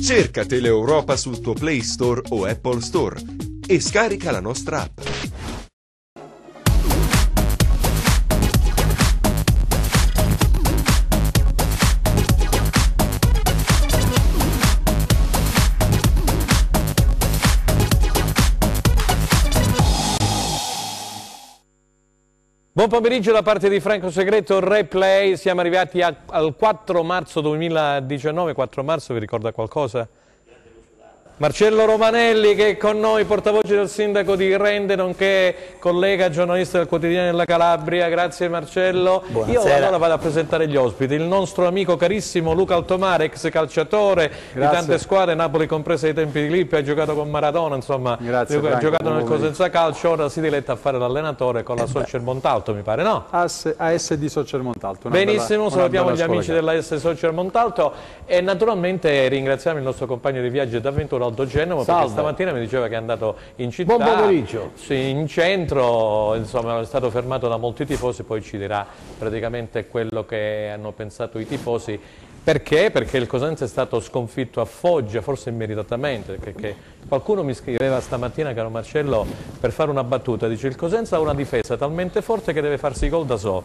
Cerca Teleeuropa sul tuo Play Store o Apple Store e scarica la nostra app. Buon pomeriggio da parte di Franco Segreto, Replay. Siamo arrivati al 4 marzo 2019. 4 marzo vi ricorda qualcosa? Marcello Romanelli, che è con noi, portavoce del sindaco di Rende, nonché collega giornalista del Quotidiano della Calabria. Grazie Marcello. Buonasera. Io allora vado a presentare gli ospiti. Il nostro amico carissimo Luca Altomare, ex calciatore di tante squadre, Napoli compresa ai tempi di Lippi, ha giocato con Maradona, insomma. Grazie, Luca, ha Franco, giocato nel Cosenza Calcio, ora si diletta a fare l'allenatore con la Social Montalto, mi pare, no? AS di Social Montalto. Benissimo, salutiamo gli amici della della S Social Montalto e naturalmente ringraziamo il nostro compagno di viaggio e d'avventura Aldo Genova, perché stamattina mi diceva che è andato in città. Buon pomeriggio. Sì, in centro, insomma è stato fermato da molti tifosi, poi ci dirà praticamente quello che hanno pensato i tifosi. Perché? Perché il Cosenza è stato sconfitto a Foggia, forse immeritatamente, perché qualcuno mi scriveva stamattina, caro Marcello, per fare una battuta, dice il Cosenza ha una difesa talmente forte che deve farsi gol da solo.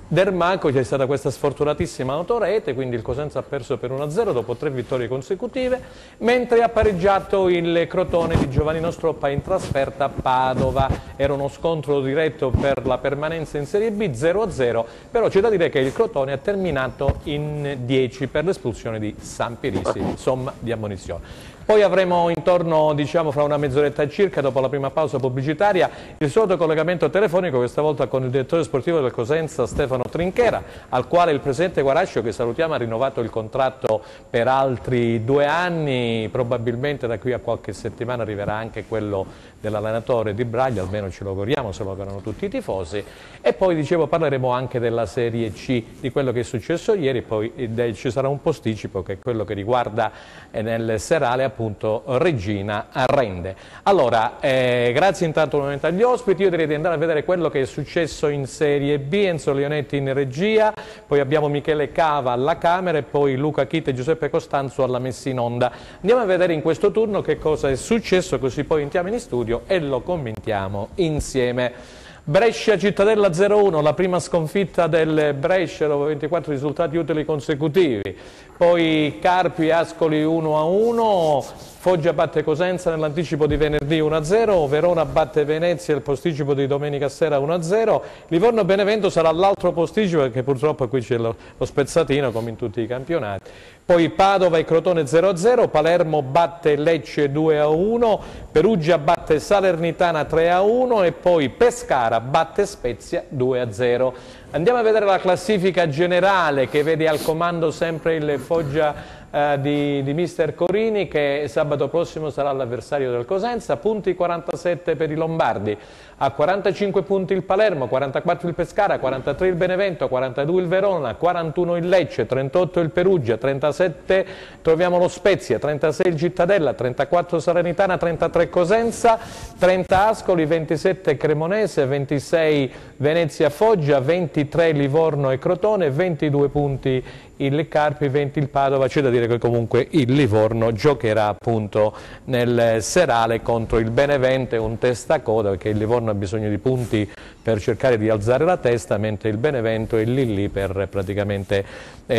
Dermaco c'è stata questa sfortunatissima autorete, quindi il Cosenza ha perso per 1-0 dopo 3 vittorie consecutive, mentre ha pareggiato il Crotone di Giovannino Stroppa in trasferta a Padova. Era uno scontro diretto per la permanenza in Serie B, 0-0, però c'è da dire che il Crotone ha terminato in 10 per l'espulsione di Sampirisi, somma di ammonizione. Poi avremo intorno, diciamo, fra una mezz'oretta circa, dopo la prima pausa pubblicitaria, il solito collegamento telefonico, questa volta con il direttore sportivo del Cosenza, Stefano Trinchera, al quale il presidente Guarascio, che salutiamo, ha rinnovato il contratto per altri 2 anni, probabilmente da qui a qualche settimana arriverà anche quello dell'allenatore Di Braglio, almeno ce lo auguriamo, se lo augurano tutti i tifosi. E poi, dicevo, parleremo anche della Serie C, di quello che è successo ieri, poi ci sarà un posticipo che è quello che riguarda nel serale appunto Regina Rende. Allora, grazie intanto nuovamente agli ospiti. Io direi di andare a vedere quello che è successo in Serie B. Enzo Leonetti in regia, poi abbiamo Michele Cava alla Camera e poi Luca Chitte e Giuseppe Costanzo alla messa in onda. Andiamo a vedere in questo turno che cosa è successo, così poi entriamo in studio e lo commentiamo insieme. Brescia Cittadella 0-1, la prima sconfitta del Brescia dopo 24 risultati utili consecutivi. Poi Carpi Ascoli 1-1, Foggia batte Cosenza nell'anticipo di venerdì 1-0, Verona batte Venezia il posticipo di domenica sera 1-0, Livorno Benevento sarà l'altro posticipo perché purtroppo qui c'è lo spezzatino come in tutti i campionati. Poi Padova e Crotone 0-0, Palermo batte Lecce 2-1, Perugia batte Salernitana 3-1 e poi Pescara batte Spezia 2-0. Andiamo a vedere la classifica generale che vede al comando sempre il Foggia di mister Corini, che sabato prossimo sarà l'avversario del Cosenza. Punti 47 per i Lombardi, a 45 punti il Palermo, 44 il Pescara, 43 il Benevento, 42 il Verona, 41 il Lecce, 38 il Perugia, 37 troviamo lo Spezia, 36 il Cittadella, 34 Salernitana, 33 Cosenza, 30 Ascoli, 27 Cremonese, 26 Venezia Foggia, 23 Livorno e Crotone, 22 punti il Carpi, 20 il Padova. C'è da dire che comunque il Livorno giocherà appunto nel serale contro il Benevento, un testacoda, perché il Livorno ha bisogno di punti per cercare di alzare la testa, mentre il Benevento è lì per praticamente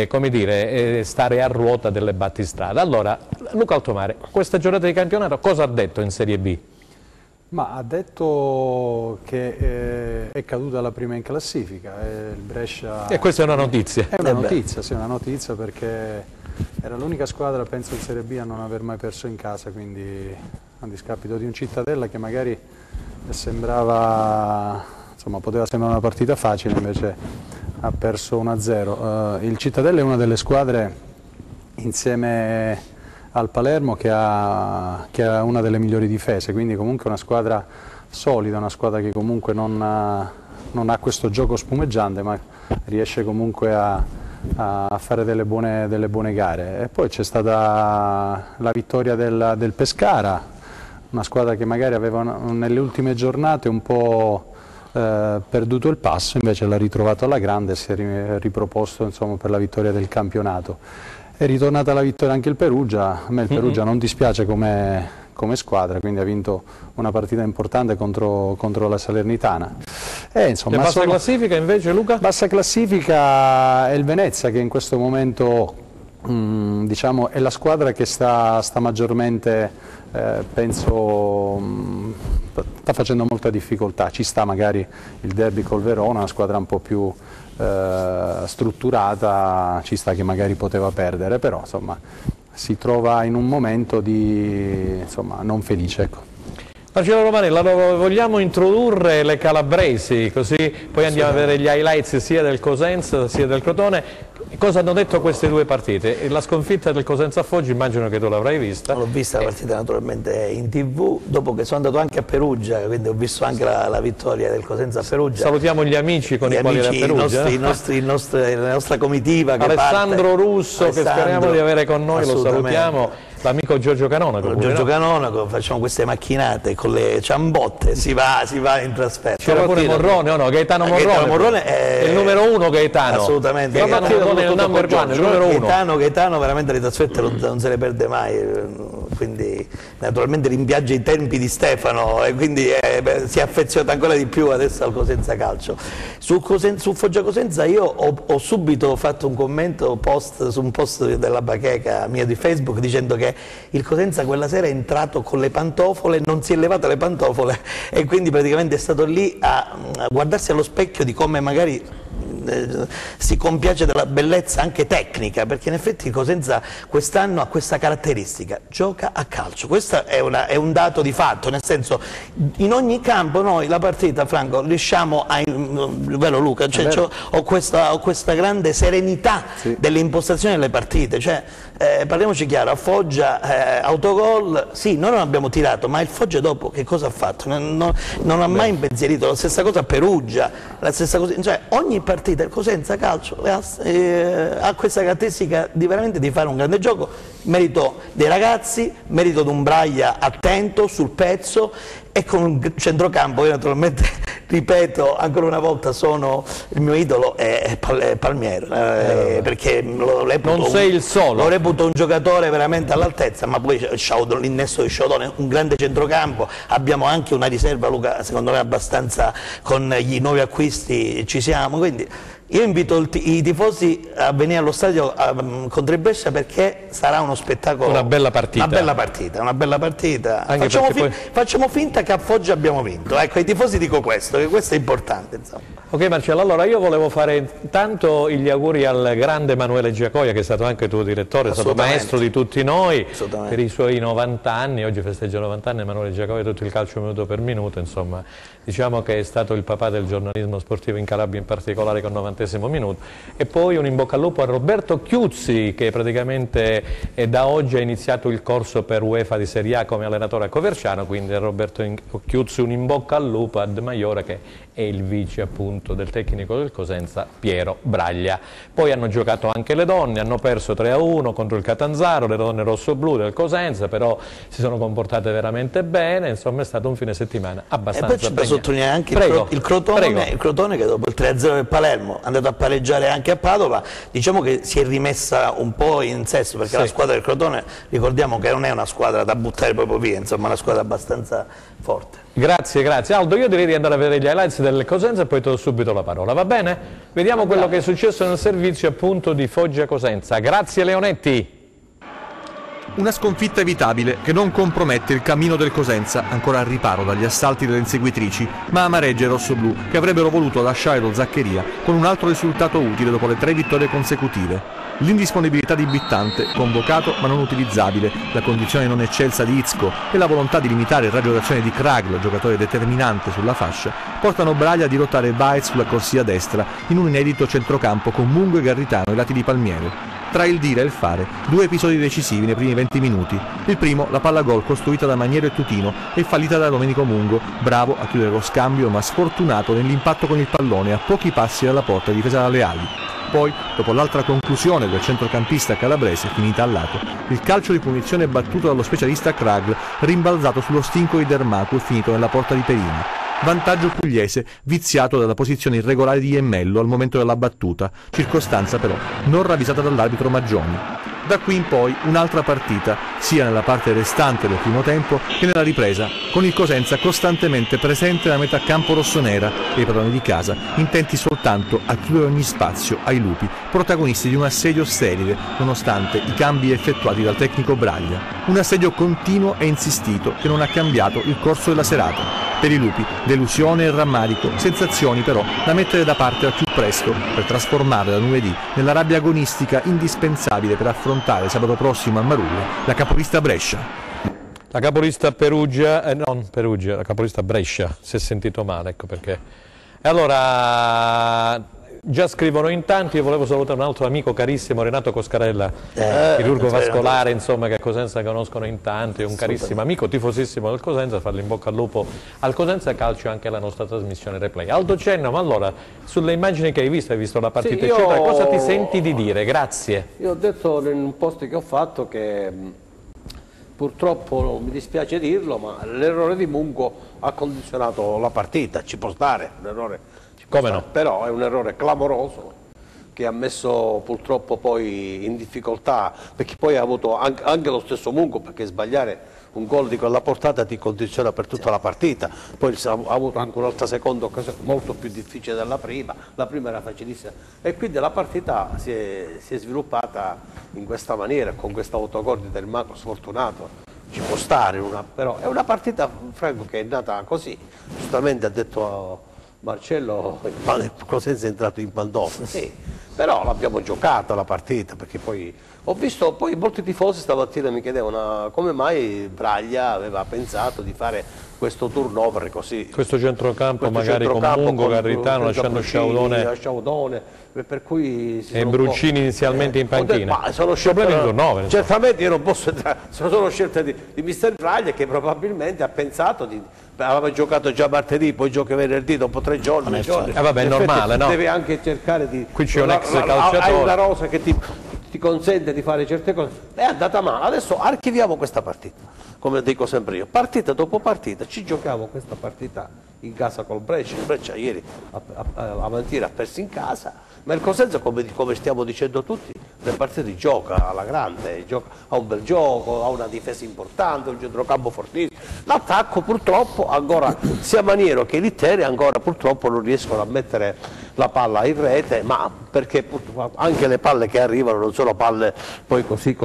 come dire, stare a ruota delle battistrade. Allora, Luca Altomare, questa giornata di campionato cosa ha detto in Serie B? Ma ha detto che è caduta la prima in classifica, il Brescia... E questa è una notizia. È una notizia, sì, una notizia, perché era l'unica squadra, penso, in Serie B a non aver mai perso in casa, quindi a discapito di un Cittadella che magari sembrava, insomma, poteva sembrare una partita facile, invece ha perso 1-0. Il Cittadella è una delle squadre, insieme al Palermo, che ha una delle migliori difese, quindi comunque una squadra solida, una squadra che comunque non ha questo gioco spumeggiante, ma riesce comunque a fare delle buone gare. E poi c'è stata la vittoria del Pescara, una squadra che magari aveva nelle ultime giornate un po' perduto il passo, invece l'ha ritrovato alla grande e si è riproposto, insomma, per la vittoria del campionato. È ritornata alla vittoria anche il Perugia, a me il Perugia non dispiace come squadra, quindi ha vinto una partita importante contro la Salernitana. Insomma, bassa classifica invece, Luca? Bassa classifica è il Venezia, che in questo momento diciamo, è la squadra che sta maggiormente, penso, sta facendo molta difficoltà. Ci sta magari il derby col Verona, una squadra un po' più strutturata, ci sta che magari poteva perdere, però insomma si trova in un momento non felice, ecco. Marcello Romanella, vogliamo introdurre le calabresi, così poi andiamo a vedere gli highlights sia del Cosenza sia del Crotone. Cosa hanno detto queste due partite? La sconfitta del Cosenza a Foggia, immagino che tu l'avrai vista. L'ho vista la partita naturalmente in TV, dopo che sono andato anche a Perugia, quindi ho visto anche la vittoria del Cosenza a Perugia. Salutiamo gli amici con i quali era a Perugia. La nostra comitiva che Alessandro Russo, che speriamo di avere con noi, lo salutiamo. L'amico Giorgio Canonaco. Giorgio Canonaco, facciamo queste macchinate con le ciambotte, si va in trasferta. C'era pure Morrone, o no? Gaetano Morrone è il numero uno, Gaetano. Assolutamente. Gaetano veramente le trasferte non se le perde mai, quindi naturalmente rimpiange i tempi di Stefano e quindi si è affezionato ancora di più adesso al Cosenza Calcio. Su Foggia Cosenza io ho subito fatto un commento su un post della bacheca mia di Facebook dicendo che il Cosenza quella sera è entrato con le pantofole, non si è levato le pantofole e quindi praticamente è stato lì a guardarsi allo specchio di come magari si compiace della bellezza anche tecnica, perché in effetti il Cosenza quest'anno ha questa caratteristica, gioca a calcio. Questo è un dato di fatto, nel senso in ogni campo noi la partita, Franco, riusciamo vero Luca, ho questa grande serenità delle impostazioni delle partite, parliamoci chiaro, a Foggia autogol, sì, noi non abbiamo tirato, ma il Foggia dopo che cosa ha fatto? Non ha mai impensierito, la stessa cosa a Perugia, la stessa cosa, ogni partita il Cosenza Calcio ha questa caratteristica veramente di fare un grande gioco, merito dei ragazzi, merito di un Braglia attento, sul pezzo e con un centrocampo. Io naturalmente ripeto ancora una volta, il mio idolo è Palmiero, perché lo reputo un giocatore veramente all'altezza, ma poi l'innesto di Sciaudone, un grande centrocampo, abbiamo anche una riserva, Luca, secondo me abbastanza, con gli nuovi acquisti ci siamo, quindi io invito i tifosi a venire allo stadio contro il Brescia, perché sarà uno spettacolo, una bella partita. Facciamo finta che a Foggia abbiamo vinto, ecco, ai tifosi dico questo, che questo è importante, insomma. Ok Marcello, allora io volevo fare intanto gli auguri al grande Emanuele Giacoia, che è stato anche tuo direttore, è stato maestro di tutti noi per i suoi 90 anni, oggi festeggia 90 anni Emanuele Giacoia, tutto il calcio minuto per minuto, insomma, diciamo che è stato il papà del giornalismo sportivo in Calabria, in particolare con 90° minuto. E poi un in bocca al lupo a Roberto Chiuzzi, che praticamente da oggi ha iniziato il corso per UEFA di Serie A come allenatore a Coverciano, quindi a Roberto Chiuzzi un in bocca al lupo, ad Maiora, che è il vice appunto del tecnico del Cosenza Piero Braglia. Poi hanno giocato anche le donne, hanno perso 3-1 contro il Catanzaro, le donne rossoblu del Cosenza, però si sono comportate veramente bene, insomma è stato un fine settimana abbastanza impegnato. E poi c'è da sottolineare anche il Crotone, che dopo il 3-0 del Palermo è andato a pareggiare anche a Padova, diciamo che si è rimessa un po' in sesto, perché la squadra del Crotone, ricordiamo che non è una squadra da buttare proprio via, insomma è una squadra abbastanza forte. Grazie. Aldo, io direi di andare a vedere gli highlights del Cosenza e poi ti do subito la parola, va bene? Vediamo quello che è successo nel servizio appunto di Foggia Cosenza. Grazie Leonetti. Una sconfitta evitabile che non compromette il cammino del Cosenza, ancora al riparo dagli assalti delle inseguitrici, ma amareggia i rossoblù, che avrebbero voluto lasciare lo Zaccheria con un altro risultato utile dopo le 3 vittorie consecutive. L'indisponibilità di Bittante, convocato ma non utilizzabile, la condizione non eccelsa di Izco e la volontà di limitare il raggio d'azione di Kragl, giocatore determinante sulla fascia, portano Braglia a dirottare Baez sulla corsia destra in un inedito centrocampo con Mungo e Garritano ai lati di Palmiero. Tra il dire e il fare, 2 episodi decisivi nei primi 20 minuti. Il primo, la palla gol costruita da Maniero e Tutino e fallita da Domenico Mungo, bravo a chiudere lo scambio ma sfortunato nell'impatto con il pallone a pochi passi dalla porta difesa dalle ali. Poi, dopo l'altra conclusione del centrocampista calabrese finita al lato, il calcio di punizione battuto dallo specialista Kragl, rimbalzato sullo stinco di Dermacu e finito nella porta di Perina. Vantaggio pugliese viziato dalla posizione irregolare di Iemmello al momento della battuta, circostanza però non ravvisata dall'arbitro Maggioni. Da qui in poi un'altra partita, sia nella parte restante del primo tempo che nella ripresa, con il Cosenza costantemente presente nella metà campo rossonera e i padroni di casa intenti soltanto a chiudere ogni spazio ai lupi, protagonisti di un assedio sterile nonostante i cambi effettuati dal tecnico Braglia. Un assedio continuo e insistito che non ha cambiato il corso della serata. Per i lupi, delusione e rammarico, sensazioni però da mettere da parte al più presto per trasformare da lunedì nella rabbia agonistica indispensabile per affrontare sabato prossimo a Marullo la capolista Brescia. La capolista Perugia, non Perugia, la capolista Brescia, si è sentito male, ecco perché. E allora, già scrivono in tanti, io volevo salutare un altro amico carissimo, Renato Coscarella, chirurgo vascolare, insomma, che a Cosenza conoscono in tanti, un carissimo amico, tifosissimo del Cosenza, fargli in bocca al lupo al Cosenza Calcio e anche alla nostra trasmissione replay. Aldo Cenno, ma allora, sulle immagini che hai visto la partita, sì, eccetera, cosa ti senti di dire? Grazie. Io ho detto in un post che ho fatto che purtroppo, mi dispiace dirlo, ma l'errore di Mungo ha condizionato la partita, ci può stare, l'errore. Come no? Però è un errore clamoroso che ha messo purtroppo poi in difficoltà, perché poi ha avuto anche lo stesso Mungo, perché sbagliare un gol di quella portata ti condiziona per tutta la partita. Poi ha avuto anche un'altra seconda occasione molto più difficile della prima, la prima era facilissima, e quindi la partita si è sviluppata in questa maniera, con questo autogol di Del Maco sfortunato. Ci può stare, però è una partita, Franco, che è nata così, giustamente ha detto Marcello, il Cosenza è entrato in pantofole, sì, però l'abbiamo giocata la partita, perché poi ho visto, poi molti tifosi stamattina mi chiedevano come mai Braglia aveva pensato di fare questo turnover così. Questo centrocampo magari con Mungo, Garritano, lasciando Sciaudone, per cui e Bruccini inizialmente in panchina. Ma sono scelte, turnover, certamente io non posso entrare, sono scelte di mister Braglia, che probabilmente ha pensato aveva giocato già martedì, poi gioca venerdì dopo 3 giorni. Vabbè, è normale, no? Deve anche cercare di... Qui c'è un ex calciatore. Hai una rosa che ti consente di fare certe cose. È andata male, adesso archiviamo questa partita, come dico sempre io, partita dopo partita, ci giochiamo questa partita in casa col Brescia. Il Brescia ieri a Mantiera ha perso in casa, ma il Cosenza, come stiamo dicendo tutti, le partite gioca alla grande, ha un bel gioco, ha una difesa importante, un centrocampo fortissimo. L'attacco purtroppo ancora, sia Maniero che Litteri ancora purtroppo non riescono a mettere la palla in rete, ma perché anche le palle che arrivano non sono palle poi così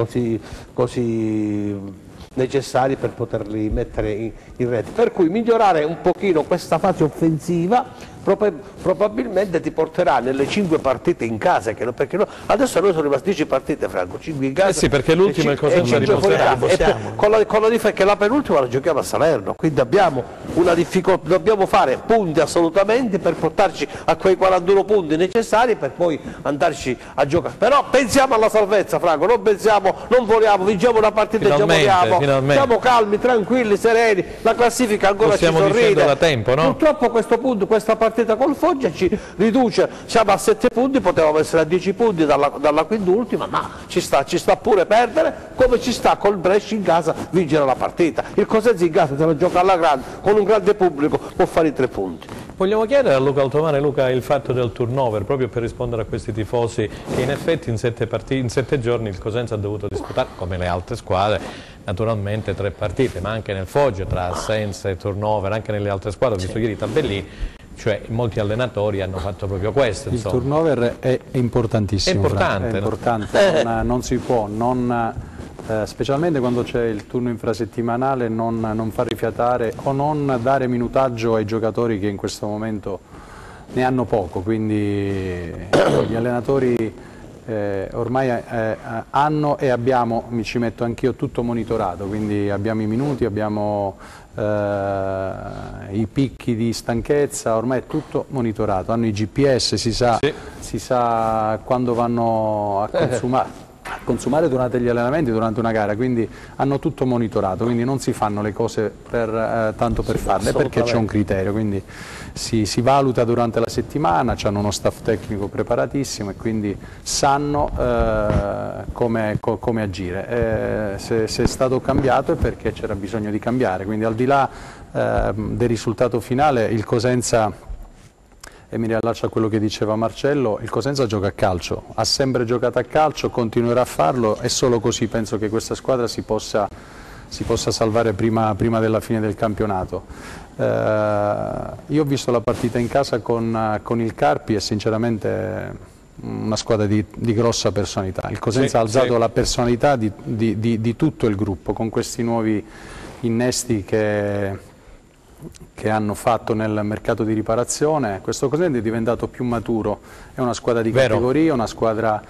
necessari per poterli mettere in rete, per cui migliorare un pochino questa fase offensiva probabilmente ti porterà nelle 5 partite in casa, perché adesso noi sono rimasti 10 partite, Franco, 5 in casa, sì, perché l'ultima il Cosenza riposerà, con la differenza che la penultima la giochiamo a Salerno, quindi abbiamo una difficoltà, dobbiamo fare punti assolutamente per portarci a quei 41 punti necessari per poi andarci a giocare, però pensiamo alla salvezza, Franco, non voliamo, vinciamo una partita e già voliamo. Siamo calmi, tranquilli, sereni, la classifica ancora ci sorride. Da tempo, no? Purtroppo a questo punto questa partita col Foggia ci riduce, siamo a 7 punti, potevamo essere a 10 punti dalla quind'ultima, ma ci sta pure perdere, come ci sta col Brescia in casa vincere la partita. Il Cosenza in casa se la gioca alla grande, con un grande pubblico, può fare i 3 punti. Vogliamo chiedere a Luca Altomare, Luca, il fatto del turnover, proprio per rispondere a questi tifosi, che in effetti in 7 giorni il Cosenza ha dovuto disputare, come le altre squadre, naturalmente 3 partite, ma anche nel Foggia, tra assenze e turnover, anche nelle altre squadre, ho visto ieri i tabellini, cioè molti allenatori hanno fatto proprio questo. Il turnover è importantissimo. È importante. È importante, non si può, specialmente quando c'è il turno infrasettimanale, non far rifiatare o non dare minutaggio ai giocatori che in questo momento ne hanno poco, quindi gli allenatori ormai hanno e abbiamo, mi ci metto anch'io, tutto monitorato, quindi abbiamo i minuti, abbiamo i picchi di stanchezza, ormai è tutto monitorato, hanno i GPS, si sa quando vanno a consumare durante gli allenamenti, durante una gara, quindi hanno tutto monitorato, quindi non si fanno le cose tanto per farle, perché c'è un criterio, quindi si valuta durante la settimana, hanno uno staff tecnico preparatissimo e quindi sanno come agire. Se è stato cambiato è perché c'era bisogno di cambiare, quindi al di là del risultato finale il Cosenza e mi riallaccio a quello che diceva Marcello, il Cosenza gioca a calcio, ha sempre giocato a calcio, continuerà a farlo e solo così penso che questa squadra si possa salvare prima della fine del campionato. Io ho visto la partita in casa con il Carpi e sinceramente una squadra di grossa personalità. Il Cosenza ha alzato la personalità di tutto il gruppo con questi nuovi innesti che hanno fatto nel mercato di riparazione. Questo Cosenza è diventato più maturo, è una squadra di categoria, una squadra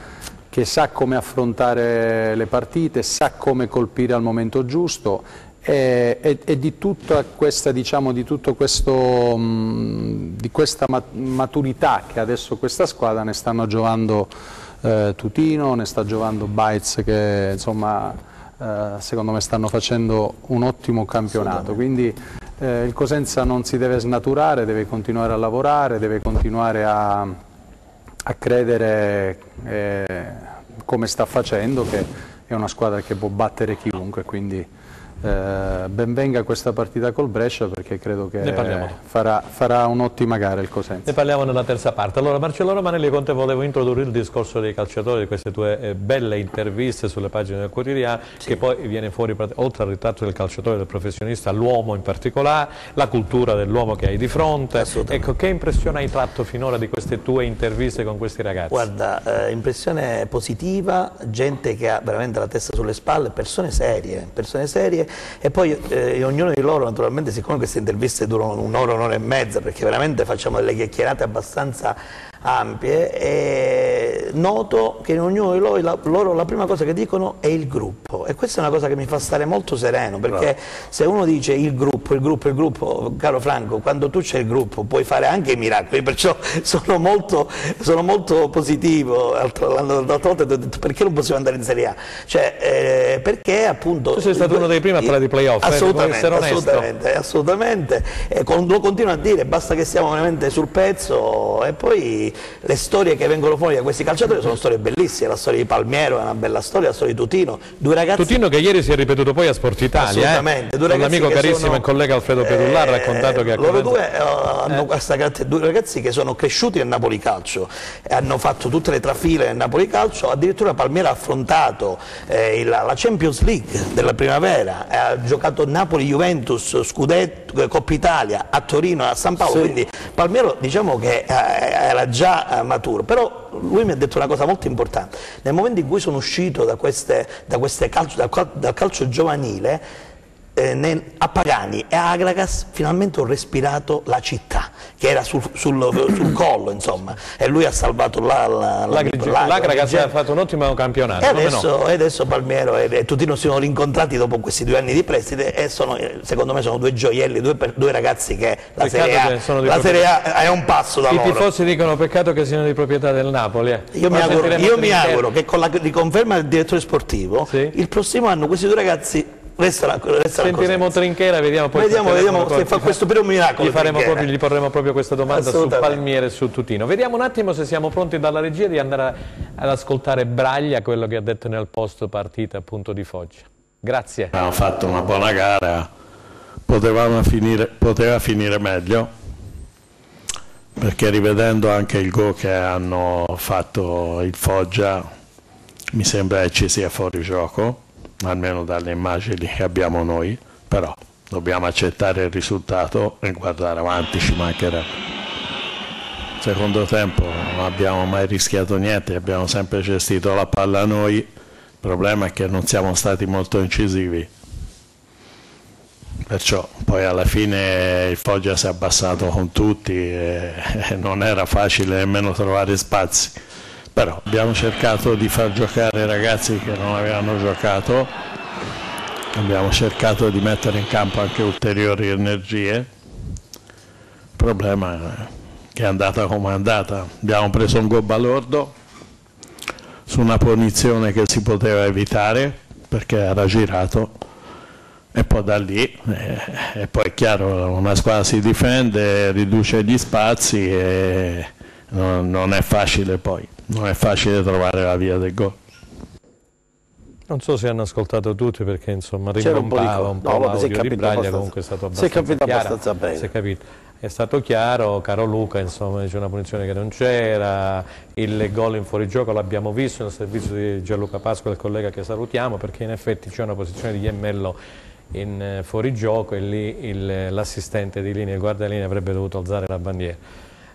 che sa come affrontare le partite, sa come colpire al momento giusto e di tutta questa, diciamo, di questa maturità che adesso questa squadra ne stanno giovando Tutino, ne sta giovando Baez, che insomma secondo me stanno facendo un ottimo campionato, quindi il Cosenza non si deve snaturare, deve continuare a lavorare, deve continuare a credere come sta facendo, che è una squadra che può battere chiunque, quindi ben venga questa partita col Brescia, perché credo che farà un'ottima gara il Cosenza. Ne parliamo nella terza parte. Allora Marcello Romanelli, con te volevo introdurre il discorso dei calciatori, di queste tue belle interviste sulle pagine del Quotidiano, che poi viene fuori, oltre al ritratto del calciatore, del professionista, l'uomo in particolare, la cultura dell'uomo che hai di fronte. Ecco, che impressione hai tratto finora di queste tue interviste con questi ragazzi? Guarda, impressione positiva, gente che ha veramente la testa sulle spalle, persone serie, e poi ognuno di loro, naturalmente, siccome queste interviste durano un'ora e mezza, perché veramente facciamo delle chiacchierate abbastanza ampie, e noto che in ognuno di loro la prima cosa che dicono è il gruppo, e questa è una cosa che mi fa stare molto sereno, perché se uno dice il gruppo, caro Franco, quando tu c'è il gruppo puoi fare anche i miracoli, perciò sono molto positivo. L'altra volta ti ho detto perché non possiamo andare in Serie A, cioè perché appunto tu sei stato uno dei primi a parlare di playoff, assolutamente, lo continuo a dire, basta che stiamo veramente sul pezzo, e poi le storie che vengono fuori da questi calciatori sono storie bellissime. La storia di Palmiero è una bella storia, la storia di Tutino, due ragazzi. Tutino che ieri si è ripetuto poi a Sport Italia, assolutamente, con l'amico carissimo e collega Alfredo Pedulla ha raccontato che loro due hanno questa caratteristica, due ragazzi che sono cresciuti nel Napoli Calcio e hanno fatto tutte le trafile nel Napoli Calcio. Addirittura Palmiero ha affrontato la Champions League della primavera, ha giocato Napoli-Juventus, Scudetto, Coppa Italia a Torino e a San Paolo, quindi Palmiero diciamo che era già maturo, però lui mi ha detto una cosa molto importante: nel momento in cui sono uscito dal calcio giovanile, a Pagani e a Agragas finalmente ho respirato la città che era sul collo, insomma, e lui ha salvato l'Agragas ha fatto un ottimo campionato, e adesso Palmiero e Tutino si sono rincontrati dopo questi 2 anni di prestito, e secondo me sono due gioielli, due ragazzi che la Serie A è un passo da loro. I tifosi dicono peccato che siano di proprietà del Napoli. Io mi auguro che con la riconferma del direttore sportivo il prossimo anno questi due ragazzi sentiremo Trinchera, vediamo se fa questo primo miracolo. Gli porremo proprio questa domanda su Palmieri e su Tutino. Vediamo un attimo se siamo pronti dalla regia di andare ad ascoltare Braglia, quello che ha detto nel post partita appunto di Foggia. Grazie. Abbiamo fatto una buona gara, poteva finire meglio, perché rivedendo anche il gol che hanno fatto il Foggia mi sembra che ci sia fuori gioco, almeno dalle immagini che abbiamo noi, però dobbiamo accettare il risultato e guardare avanti, ci mancherà. Secondo tempo non abbiamo mai rischiato niente, abbiamo sempre gestito la palla noi, il problema è che non siamo stati molto incisivi, perciò poi alla fine il Foggia si è abbassato con tutti e non era facile nemmeno trovare spazi. Però abbiamo cercato di far giocare i ragazzi che non avevano giocato, abbiamo cercato di mettere in campo anche ulteriori energie. Il problema è che è andata come è andata, abbiamo preso un gol balordo su una punizione che si poteva evitare perché era girato, e poi da lì e poi è chiaro, una squadra si difende, riduce gli spazi e non è facile poi. Non è facile trovare la via del gol. Non so se hanno ascoltato tutti, perché insomma rimbombava un po' l'audio di Braglia, comunque è stato abbastanza chiaro. Bene. Si è capito. è stato chiaro, caro Luca, insomma c'è una punizione che non c'era, il gol in fuorigioco l'abbiamo visto nel servizio di Gianluca Pasqua, il collega che salutiamo, perché in effetti c'è una posizione di Iemmello in fuorigioco e lì l'assistente di linea, il guardalinea avrebbe dovuto alzare la bandiera.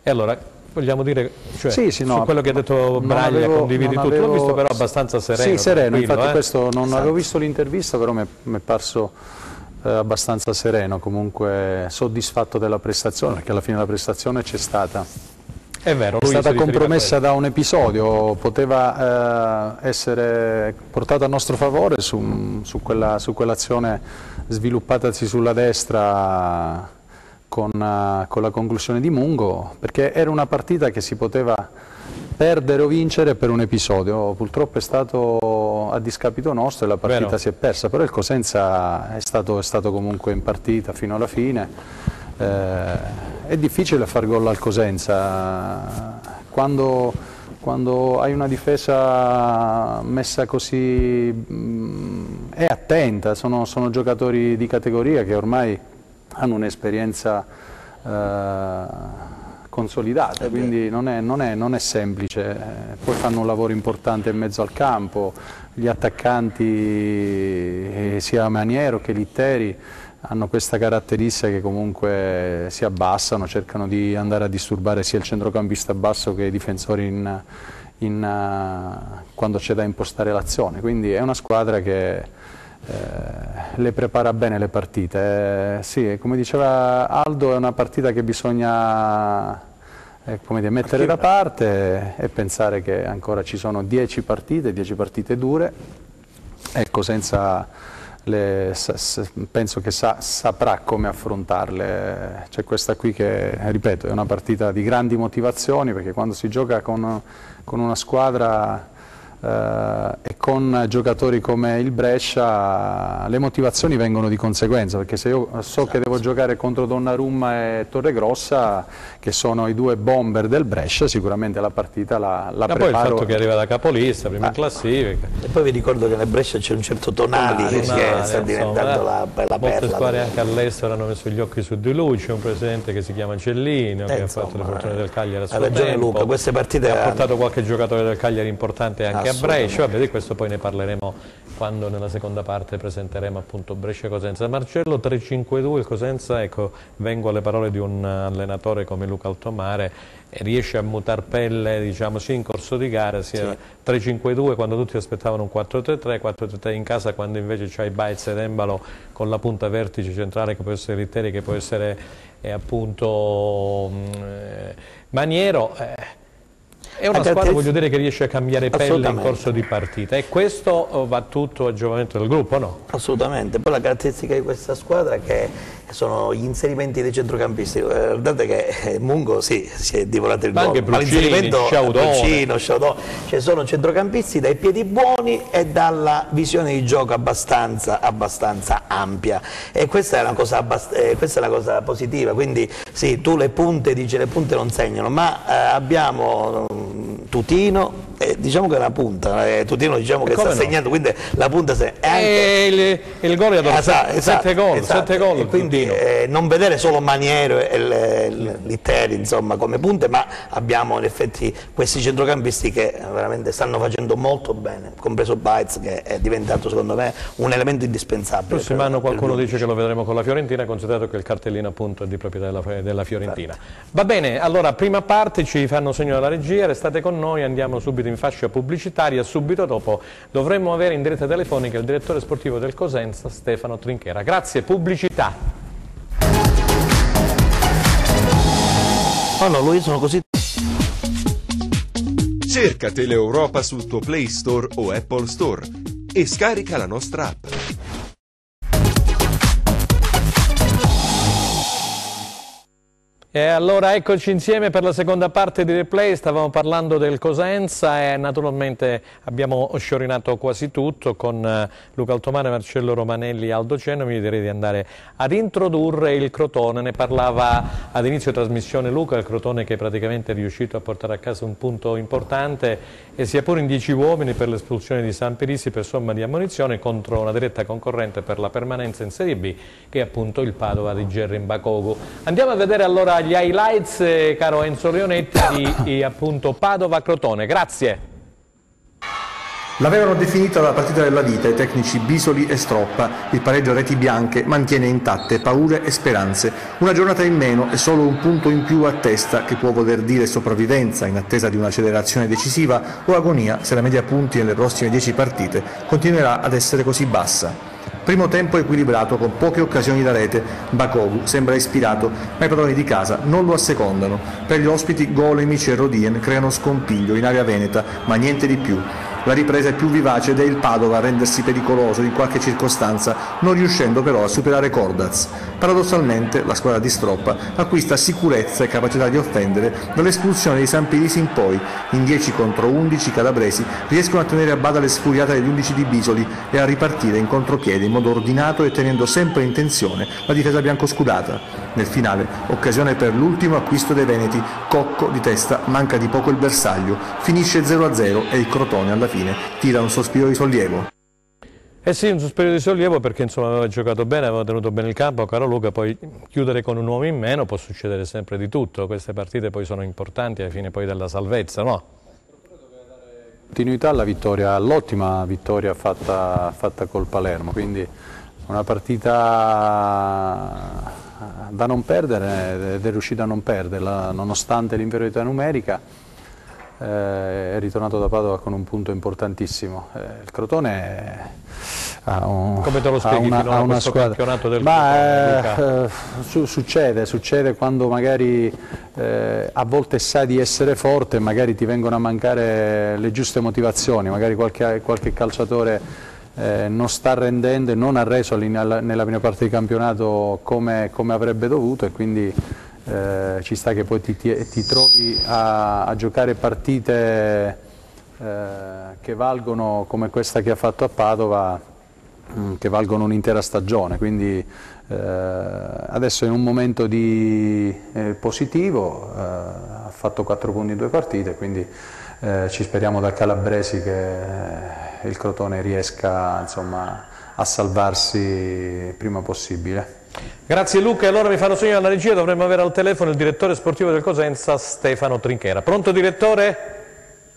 E allora vogliamo dire, cioè, su quello che ha detto Braglia, condividi tutto, l'ho visto però abbastanza sereno. Sì, sereno, infatti questo non avevo visto l'intervista, però mi è parso abbastanza sereno, comunque soddisfatto della prestazione, perché alla fine la prestazione c'è stata. È vero, è stata compromessa da un episodio, poteva essere portata a nostro favore su quell'azione sviluppatasi sulla destra con la conclusione di Mungo, perché era una partita che si poteva perdere o vincere per un episodio, purtroppo è stato a discapito nostro e la partita si è persa, però il Cosenza è stato comunque in partita fino alla fine. È difficile far gol al Cosenza quando hai una difesa messa così, è attenta, sono giocatori di categoria che ormai hanno un'esperienza consolidata, quindi non è semplice, poi fanno un lavoro importante in mezzo al campo, gli attaccanti sia Maniero che Litteri hanno questa caratteristica che comunque si abbassano, cercano di andare a disturbare sia il centrocampista basso che i difensori quando c'è da impostare l'azione, quindi è una squadra che le prepara bene le partite. Sì, come diceva Aldo, è una partita che bisogna mettere da parte e pensare che ancora ci sono 10 partite dure, ecco, penso che saprà come affrontarle. C'è questa qui che, ripeto, è una partita di grandi motivazioni, perché quando si gioca con una squadra e con giocatori come il Brescia le motivazioni vengono di conseguenza, perché se io so che devo giocare contro Donnarumma e Torregrossa, che sono i due bomber del Brescia, sicuramente la partita la preparo. Poi il fatto che arriva da capolista, prima in classifica. E poi vi ricordo che nel Brescia c'è un certo Tonali che sta diventando la perla. Molte squadre anche all'estero hanno messo gli occhi su di lui, c'è un presidente che si chiama Cellino, che ha fatto le fortune del Cagliari a suo tempo. Ha ragione Luca, queste partite ha portato qualche giocatore del Cagliari importante anche a Brescia. Vabbè, di questo poi ne parleremo quando nella seconda parte presenteremo appunto Brescia-Cosenza. Marcello, 3-5-2, il Cosenza, ecco, vengo alle parole di un allenatore come Luca Altomare, riesce a mutar pelle, diciamo, sia in corso di gara, sia 3-5-2 quando tutti aspettavano un 4-3-3, 4-3-3 in casa, quando invece c'hai Baez ed Embalo con la punta vertice centrale che può essere Litteri, che può essere appunto Maniero. È una squadra, voglio dire, che riesce a cambiare pelle in corso di partita, e questo va tutto a giovamento del gruppo, no? Assolutamente. Poi la caratteristica di questa squadra è che sono gli inserimenti dei centrocampisti. Guardate che Mungo si è divorato il gol, ma l'inserimento Bruccino, Sciaudone, cioè sono centrocampisti dai piedi buoni e dalla visione di gioco abbastanza ampia, e questa è una cosa positiva. Quindi sì, tu le punte non segnano, ma abbiamo Tutino, diciamo che è una punta, Tutino diciamo che sta segnando, quindi la punta il gol è dato 7 gol, e quindi non vedere solo Maniero e Litteri, insomma, come punte, ma abbiamo in effetti questi centrocampisti che veramente stanno facendo molto bene, compreso Baez, che è diventato secondo me un elemento indispensabile. Il prossimo anno qualcuno dice che lo vedremo con la Fiorentina, considerato che il cartellino appunto è di proprietà della Fiorentina. Va bene, allora prima parte ci fanno segno dalla regia, restate con noi, andiamo subito in fascia pubblicitaria, subito dopo dovremmo avere in diretta telefonica il direttore sportivo del Cosenza, Stefano Trinchera. Grazie, pubblicità. Oh no, lui sono così. Cerca Teleeuropa sul tuo Play Store o Apple Store e scarica la nostra app. E allora eccoci insieme per la seconda parte di Replay. Stavamo parlando del Cosenza e naturalmente abbiamo sciorinato quasi tutto con Luca Altomare, Marcello Romanelli, Aldo Cenovi. Direi di andare ad introdurre il Crotone. Ne parlava ad inizio trasmissione Luca, il Crotone che praticamente è riuscito a portare a casa un punto importante e sia pure in 10 uomini per l'espulsione di Sampirisi per somma di ammonizione contro una diretta concorrente per la permanenza in Serie B, che è appunto il Padova di Gerry Mbakogu. Andiamo a vedere allora gli highlights, caro Enzo Leonetti, di appunto Padova-Crotone. Grazie. L'avevano definita la partita della vita i tecnici Bisoli e Stroppa. Il pareggio a reti bianche mantiene intatte paure e speranze. Una giornata in meno e solo un punto in più a testa, che può voler dire sopravvivenza in attesa di un'accelerazione decisiva o agonia se la media punti nelle prossime 10 partite continuerà ad essere così bassa. Primo tempo equilibrato con poche occasioni da rete. Mbakogu sembra ispirato, ma i padroni di casa non lo assecondano. Per gli ospiti Golemic e Rodien creano scompiglio in area veneta, ma niente di più. La ripresa è più vivace ed è il Padova a rendersi pericoloso in qualche circostanza, non riuscendo però a superare Cordaz. Paradossalmente la squadra di Stroppa acquista sicurezza e capacità di offendere dall'espulsione di Sampirisi in poi. In 10 contro 11 calabresi riescono a tenere a bada le sfuriate degli 11 di Bisoli e a ripartire in contropiede in modo ordinato e tenendo sempre in tensione la difesa biancoscudata. Nel finale, occasione per l'ultimo acquisto dei veneti, Cocco di testa manca di poco il bersaglio, finisce 0-0 e il Crotone alla fine tira un sospiro di sollievo. Eh sì, un sospiro di sollievo perché insomma aveva giocato bene, aveva tenuto bene il campo, caro Luca, poi chiudere con un uomo in meno può succedere sempre di tutto, queste partite poi sono importanti alla fine poi della salvezza, no? Continuità alla vittoria, all'ottima vittoria fatta col Palermo, quindi una partita da non perdere ed è riuscita a non perderla nonostante l'inferiorità numerica. È ritornato da Padova con un punto importantissimo. Il Crotone ha una squadra. Campionato del Crotone, succede quando magari a volte sai di essere forte, magari ti vengono a mancare le giuste motivazioni, magari qualche calciatore non sta rendendo e non ha reso nella prima parte di campionato come avrebbe dovuto, e quindi ci sta che poi ti trovi a giocare partite che valgono, come questa che ha fatto a Padova, che valgono un'intera stagione, quindi adesso è in un momento positivo, ha fatto 4 punti in 2 partite, quindi ci speriamo da calabresi che il Crotone riesca insomma a salvarsi prima possibile. Grazie Luca, e allora mi fanno segno alla regia, dovremmo avere al telefono il direttore sportivo del Cosenza, Stefano Trinchera. Pronto direttore?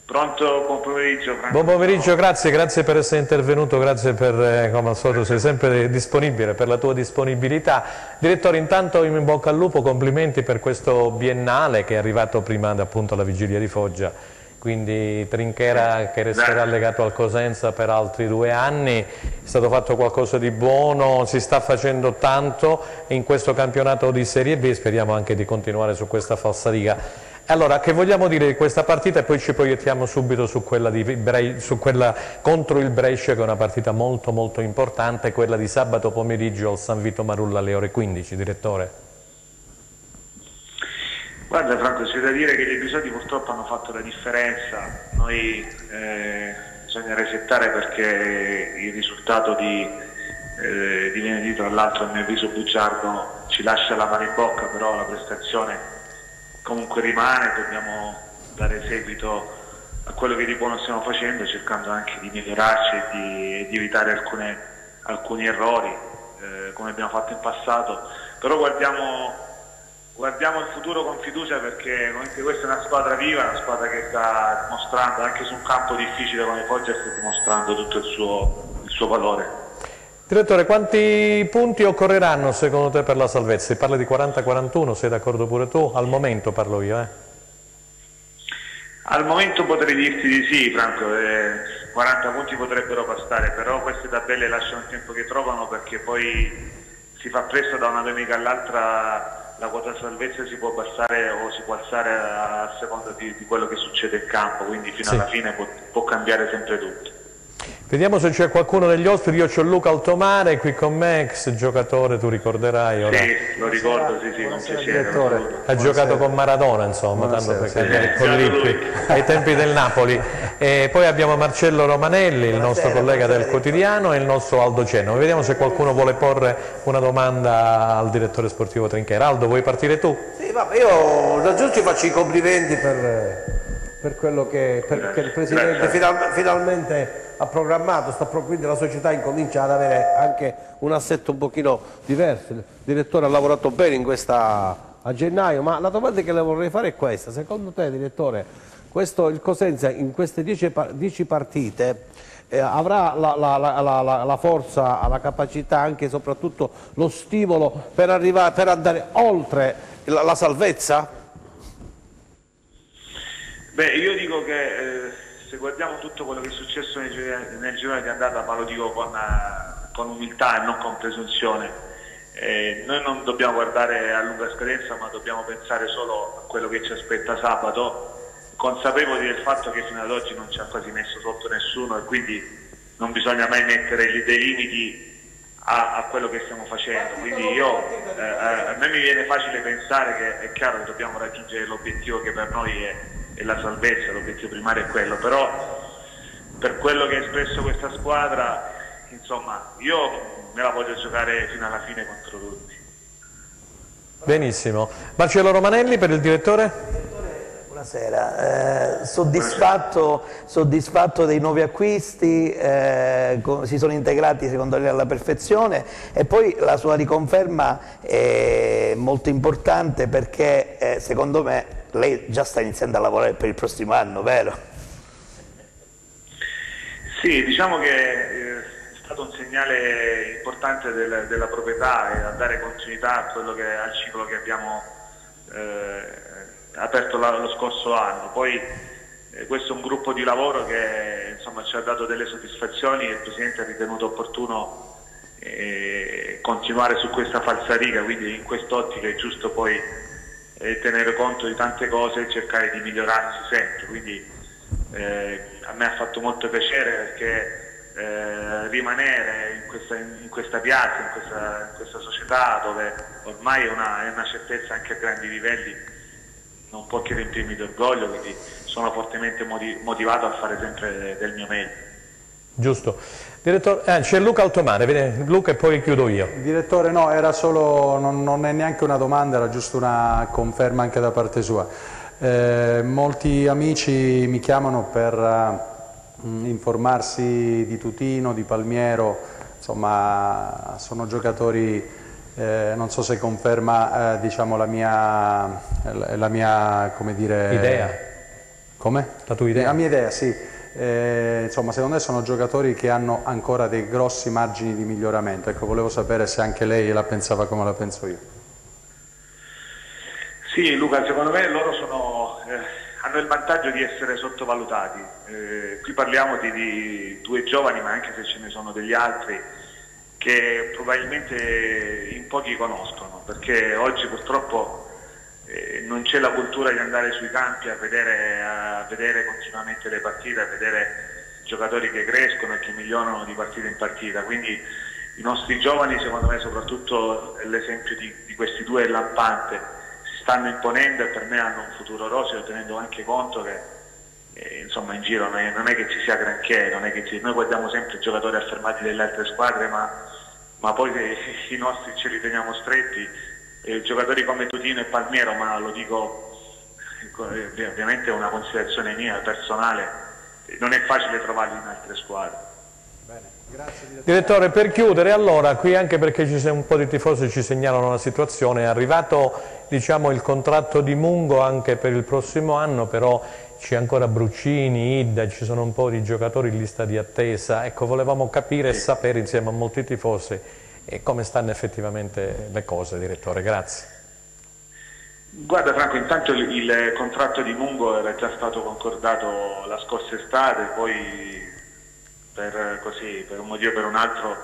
Pronto, buon pomeriggio Franco. Buon pomeriggio, grazie per essere intervenuto, grazie per, come al solito sei sempre disponibile, per la tua disponibilità. Direttore, intanto in bocca al lupo, complimenti per questo biennale che è arrivato prima appunto alla vigilia di Foggia. Quindi Trinchera che resterà legato al Cosenza per altri 2 anni, è stato fatto qualcosa di buono, si sta facendo tanto in questo campionato di Serie B, speriamo anche di continuare su questa falsariga. Allora, che vogliamo dire di questa partita e poi ci proiettiamo subito su quella contro il Brescia, che è una partita molto molto importante, quella di sabato pomeriggio al San Vito Marulla alle ore 15, direttore. Guarda Franco, c'è da dire che gli episodi purtroppo hanno fatto la differenza, noi bisogna resettare perché il risultato di venerdì, tra l'altro a mio avviso bugiardo, ci lascia la mano in bocca, però la prestazione comunque rimane, dobbiamo dare seguito a quello che di buono stiamo facendo, cercando anche di migliorarci e di evitare alcuni errori come abbiamo fatto in passato, però guardiamo il futuro con fiducia, perché questa è una squadra viva, una squadra che sta dimostrando anche su un campo difficile come Foggia, sta dimostrando tutto il suo valore. Direttore, quanti punti occorreranno secondo te per la salvezza? Si parla di 40-41, sei d'accordo pure tu? Al momento parlo io, Al momento potrei dirti di sì, Franco, 40 punti potrebbero bastare, però queste tabelle lasciano il tempo che trovano, perché poi si fa presto da una domenica all'altra. La quota salvezza si può abbassare o si può alzare a seconda di quello che succede in campo, quindi fino alla fine può cambiare sempre tutto. Vediamo se c'è qualcuno degli ospiti. Io c'ho Luca Altomare qui con me, ex giocatore, tu ricorderai ora. Sì, lo ricordo, sì, con piacere. Ha giocato con Maradona, insomma, tanto per cambiare con Lippi, ai tempi del Napoli. E poi abbiamo Marcello Romanelli, il nostro collega del Quotidiano, e il nostro Aldo Cenno. Vediamo se qualcuno vuole porre una domanda al direttore sportivo Trinchera. Aldo, vuoi partire tu? Sì, vabbè, io innanzitutto ti faccio i complimenti per per quello che perché il Presidente finalmente ha programmato, quindi la società incomincia ad avere anche un assetto un pochino diverso. Il direttore ha lavorato bene a gennaio, ma la domanda che le vorrei fare è questa: secondo te, direttore, il Cosenza in queste 10 partite avrà la forza, la capacità, anche e soprattutto lo stimolo per andare oltre la salvezza? Beh, io dico che se guardiamo tutto quello che è successo nel girone di andata, ma lo dico con umiltà e non con presunzione, noi non dobbiamo guardare a lunga scadenza, ma dobbiamo pensare solo a quello che ci aspetta sabato, consapevoli del fatto che fino ad oggi non ci ha quasi messo sotto nessuno e quindi non bisogna mai mettere dei limiti a quello che stiamo facendo. Quindi a me mi viene facile pensare che è chiaro che dobbiamo raggiungere l'obiettivo che per noi è la salvezza, l'obiettivo primario è quello, però per quello che ha espresso questa squadra, insomma, io me la voglio giocare fino alla fine contro tutti. Benissimo. Marcello Romanelli per il direttore? Buonasera, soddisfatto dei nuovi acquisti, si sono integrati secondo lei alla perfezione, e poi la sua riconferma è molto importante perché secondo me lei già sta iniziando a lavorare per il prossimo anno, vero? Sì, diciamo che è stato un segnale importante della proprietà e a dare continuità a al ciclo che abbiamo aperto lo scorso anno. Poi questo è un gruppo di lavoro che insomma ci ha dato delle soddisfazioni e il Presidente ha ritenuto opportuno continuare su questa falsariga, quindi in quest'ottica è giusto poi tenere conto di tante cose e cercare di migliorarsi sempre. Quindi a me ha fatto molto piacere perché rimanere in questa piazza, in questa società dove ormai è una certezza anche a grandi livelli, non può che riempirmi di orgoglio, quindi sono fortemente motivato a fare sempre del mio meglio. Giusto. Direttore, c'è Luca Altomare, vede Luca, e poi chiudo io. Direttore, no, era solo, non è neanche una domanda, era giusto una conferma anche da parte sua. Molti amici mi chiamano per informarsi di Tutino, di Palmiero, insomma sono giocatori, non so se conferma diciamo la mia come dire, idea. Come? La tua idea? La mia idea, sì. Insomma, secondo me sono giocatori che hanno ancora dei grossi margini di miglioramento. Ecco, volevo sapere se anche lei la pensava come la penso io. Sì, Luca, secondo me loro hanno il vantaggio di essere sottovalutati. Qui parliamo di due giovani, ma anche se ce ne sono degli altri che probabilmente in pochi conoscono, perché oggi purtroppo non c'è la cultura di andare sui campi a vedere continuamente le partite, a vedere giocatori che crescono e che migliorano di partita in partita. Quindi i nostri giovani, secondo me, soprattutto l'esempio di questi due è lampante, si stanno imponendo e per me hanno un futuro roseo, tenendo anche conto che insomma in giro non è che ci sia granché, noi guardiamo sempre i giocatori affermati delle altre squadre, ma poi i nostri ce li teniamo stretti. Giocatori come Tutino e Palmiero, ma lo dico ovviamente è una considerazione mia personale, non è facile trovarli in altre squadre. Bene, grazie direttore, per chiudere allora, qui anche perché ci sono un po' di tifosi ci segnalano la situazione, è arrivato diciamo il contratto di Mungo anche per il prossimo anno, però c'è ancora Bruccini, Idda, ci sono un po' di giocatori in lista di attesa, ecco, volevamo capire e sapere insieme a molti tifosi e come stanno effettivamente le cose, direttore. Grazie. Guarda Franco, intanto il contratto di Mungo era già stato concordato la scorsa estate, poi per un motivo o per un altro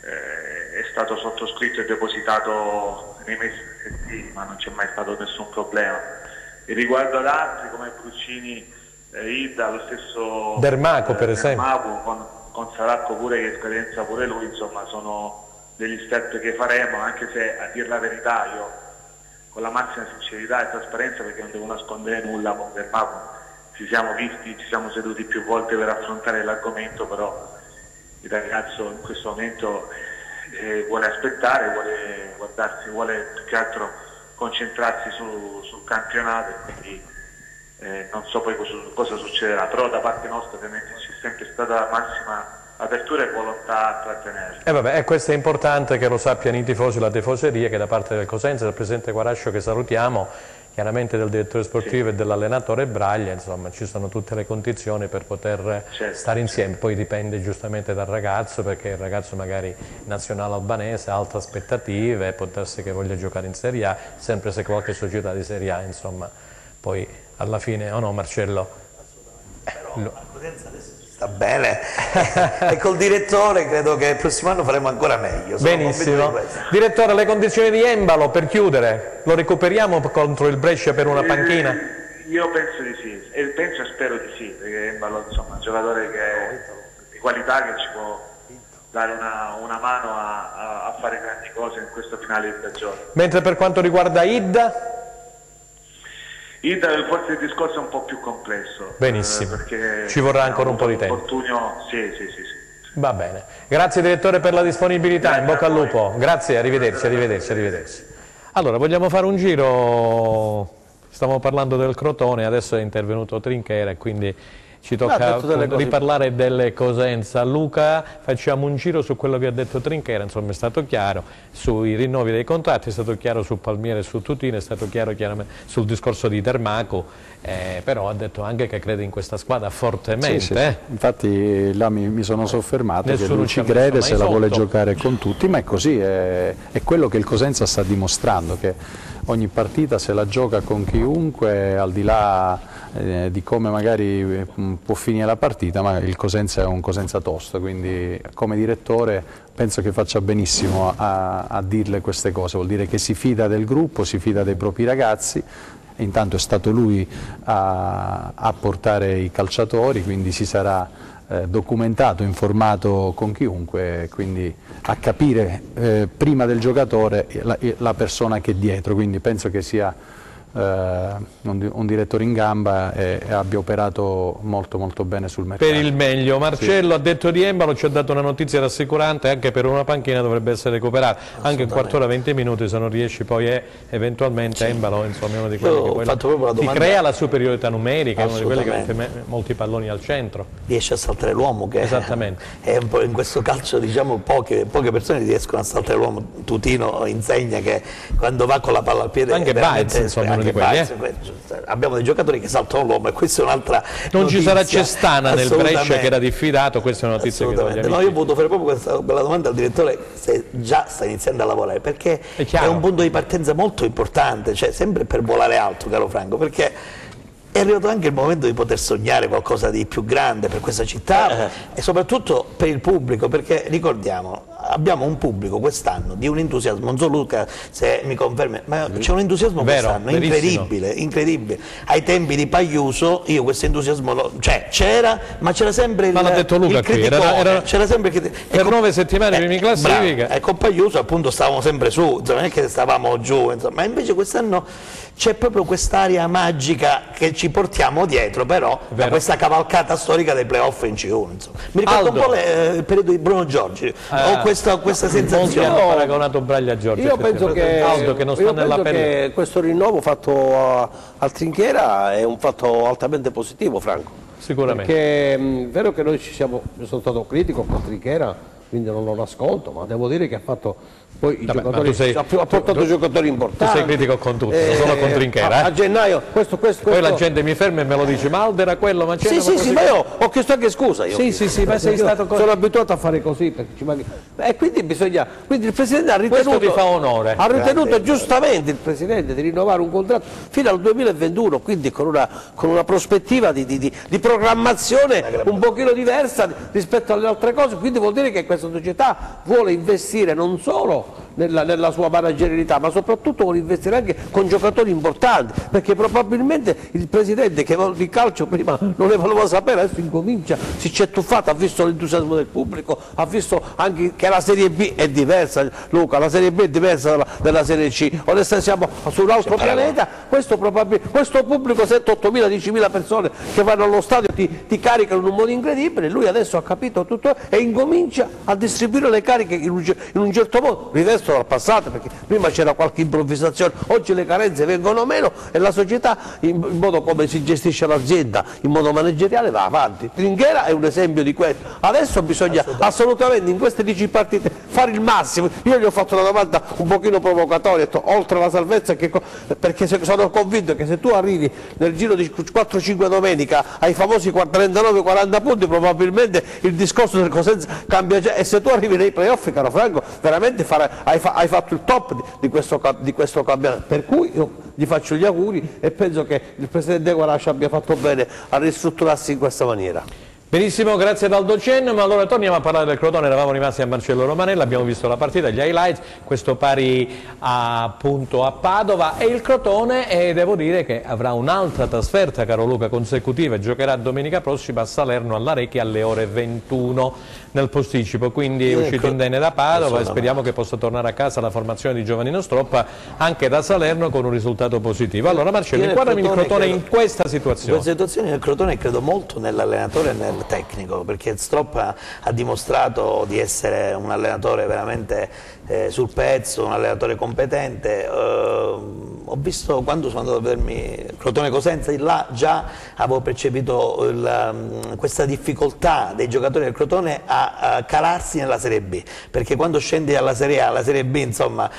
è stato sottoscritto e depositato nei mesi successivi, ma non c'è mai stato nessun problema. E riguardo ad altri come Bruccini, Idda, lo stesso Dermaco per esempio, con Saracco pure che scadenza pure lui, insomma sono degli step che faremo, anche se a dir la verità io con la massima sincerità e trasparenza, perché non devo nascondere nulla, con Dermaco ci siamo visti, ci siamo seduti più volte per affrontare l'argomento, però il ragazzo in questo momento vuole aspettare, vuole guardarsi, vuole più che altro concentrarsi sul campionato, e quindi non so poi cosa succederà, però da parte nostra ovviamente c'è sempre stata massima apertura e volontà a trattenerli. E questo è importante che lo sappiano i tifosi, la tifoseria, che da parte del Cosenza, del presidente Quarascio che salutiamo, chiaramente del direttore sportivo e dell'allenatore Braglia, insomma ci sono tutte le condizioni per poter stare insieme, poi dipende giustamente dal ragazzo, perché il ragazzo magari nazionale albanese ha altre aspettative, può darsi che voglia giocare in Serie A, sempre se qualche società di Serie A, insomma, poi alla fine, o no Marcello? Però la Cosenza adesso sta bene e col direttore credo che il prossimo anno faremo ancora meglio. Benissimo. Direttore, le condizioni di Embalo per chiudere, lo recuperiamo contro il Brescia per una panchina? Io penso di sì, e penso e spero di sì, perché Embalo insomma, è un giocatore di qualità che ci può dare una mano a fare grandi cose in questo finale di stagione. Mentre per quanto riguarda Idda? Forse il discorso è un po' più complesso. Benissimo, perché ci vorrà ancora un po' di tempo. Sì. Va bene, grazie direttore per la disponibilità, in bocca al lupo, grazie, arrivederci. Allora, vogliamo fare un giro, stiamo parlando del Crotone, adesso è intervenuto Trinchera e quindi ci tocca riparlare delle Cosenza. Luca, facciamo un giro su quello che ha detto Trinchera, insomma è stato chiaro sui rinnovi dei contratti, è stato chiaro su Palmieri e su Tutino, è stato chiaro chiaramente sul discorso di Dermaco, però ha detto anche che crede in questa squadra fortemente. Sì. Infatti là mi sono soffermato che lui ci crede, se la vuole giocare con tutti, ma è così, è quello che il Cosenza sta dimostrando, che ogni partita se la gioca con chiunque, al di là di come magari può finire la partita, ma il Cosenza è un Cosenza tosto, quindi come direttore penso che faccia benissimo a dirle queste cose, vuol dire che si fida del gruppo, si fida dei propri ragazzi, intanto è stato lui a portare i calciatori, quindi si sarà documentato, informato con chiunque, quindi a capire prima del giocatore la persona che è dietro, quindi penso che sia un direttore in gamba e abbia operato molto bene sul mercato. Per il meglio, Marcello ha detto di Embalo, ci ha dato una notizia rassicurante, anche per una panchina dovrebbe essere recuperato, anche in quart'ora 20 minuti se non riesci poi eventualmente Embalo, insomma è uno di quelli che ti crea la superiorità numerica, è uno di quelli che mette molti palloni al centro. Riesce a saltare l'uomo, che è un po' in questo calcio diciamo poche persone riescono a saltare l'uomo. Tutino insegna che quando va con la palla al piede anche Baez, insomma, abbiamo dei giocatori che saltano l'uomo e questa è un'altra non notizia. Ci sarà Cestana nel Brescia che era diffidato, questa è una notizia che voglio io ho voluto fare proprio questa bella domanda al direttore se già sta iniziando a lavorare, perché è un punto di partenza molto importante, cioè sempre per volare alto, caro Franco, perché è arrivato anche il momento di poter sognare qualcosa di più grande per questa città e soprattutto per il pubblico, perché ricordiamo, abbiamo un pubblico quest'anno di un entusiasmo, non so Luca se mi confermi, ma c'è un entusiasmo quest'anno incredibile. Ai tempi di Pagliuso io questo entusiasmo c'era, ma c'era sempre l'ha detto Luca qui, c'era sempre per 9 settimane primi classifica. E con Pagliuso appunto stavamo sempre su, non è che stavamo giù, insomma, ma invece quest'anno c'è proprio quest'aria magica che ci portiamo dietro, però da questa cavalcata storica dei playoff in C1, insomma. Mi ricordo un po' il periodo di Bruno Giorgi, ho questa sensazione. Hanno paragonato Braglia a Giorgi. Io penso che questo rinnovo fatto al Trinchera è un fatto altamente positivo, Franco. Sicuramente. Perché è vero che io sono stato critico con Trinchera, quindi non lo nascondo, ma devo dire che ha fatto poi i giocatori, ha portato giocatori importanti. Tu sei critico con tutti, non solo con Trinchera. A gennaio poi la gente mi ferma e me lo dice, ma Aldo era quello, ma c'era sì, ma io ho chiesto anche scusa. Sì, ma sei stato così. Sono abituato a fare così, e quindi il Presidente ha ritenuto, questo ti fa onore. Ha ritenuto giustamente il Presidente di rinnovare un contratto fino al 2021, quindi con una prospettiva di programmazione un pochino diversa rispetto alle altre cose, quindi vuol dire che questa società vuole investire non solo nella sua managerialità, ma soprattutto vuole investire anche con giocatori importanti, perché probabilmente il Presidente che di calcio prima non ne voleva sapere, adesso incomincia, si c'è tuffato, ha visto l'entusiasmo del pubblico, ha visto anche che la Serie B è diversa, Luca, la Serie B è diversa dalla Serie C, adesso siamo su un altro pianeta, questo pubblico 7-8 mila, 10 mila persone che vanno allo stadio ti caricano in un modo incredibile, lui adesso ha capito tutto e incomincia a distribuire le cariche in un certo modo, riverso presto dal passato, perché prima c'era qualche improvvisazione, oggi le carenze vengono meno e la società, in modo come si gestisce l'azienda, in modo manageriale, va avanti. Trinchera è un esempio di questo. Adesso bisogna assolutamente in queste 10 partite fare il massimo. Io gli ho fatto una domanda un pochino provocatoria, ho detto, oltre alla salvezza, perché sono convinto che se tu arrivi nel giro di 4-5 domenica ai famosi 39-40 punti, probabilmente il discorso del Cosenza cambia già, e se tu arrivi nei playoff, caro Franco, veramente hai fatto il top di questo campionato, per cui io gli faccio gli auguri e penso che il Presidente Guaraci abbia fatto bene a ristrutturarsi in questa maniera. Benissimo, grazie ad Aldo Cenno, ma allora torniamo a parlare del Crotone. Eravamo rimasti a Marcello Romanella, abbiamo visto la partita, gli highlights, questo pari appunto a Padova, e il Crotone, devo dire che avrà un'altra trasferta, caro Luca, consecutiva, giocherà domenica prossima a Salerno all'Arecchi alle ore 21 nel posticipo, quindi è uscito indenne da Padova e speriamo che possa tornare a casa la formazione di Giovannino Stroppa anche da Salerno con un risultato positivo. Allora Marcello, inquadrami il Crotone in questa situazione. In questa situazione il Crotone credo molto nell'allenatore e nel tecnico, perché Stroppa ha dimostrato di essere un allenatore veramente sul pezzo, un allenatore competente. Ho visto, quando sono andato a vedermi Crotone Cosenza, là già avevo percepito questa difficoltà dei giocatori del Crotone a calarsi nella Serie B, perché quando scendi alla Serie A, alla Serie B, insomma,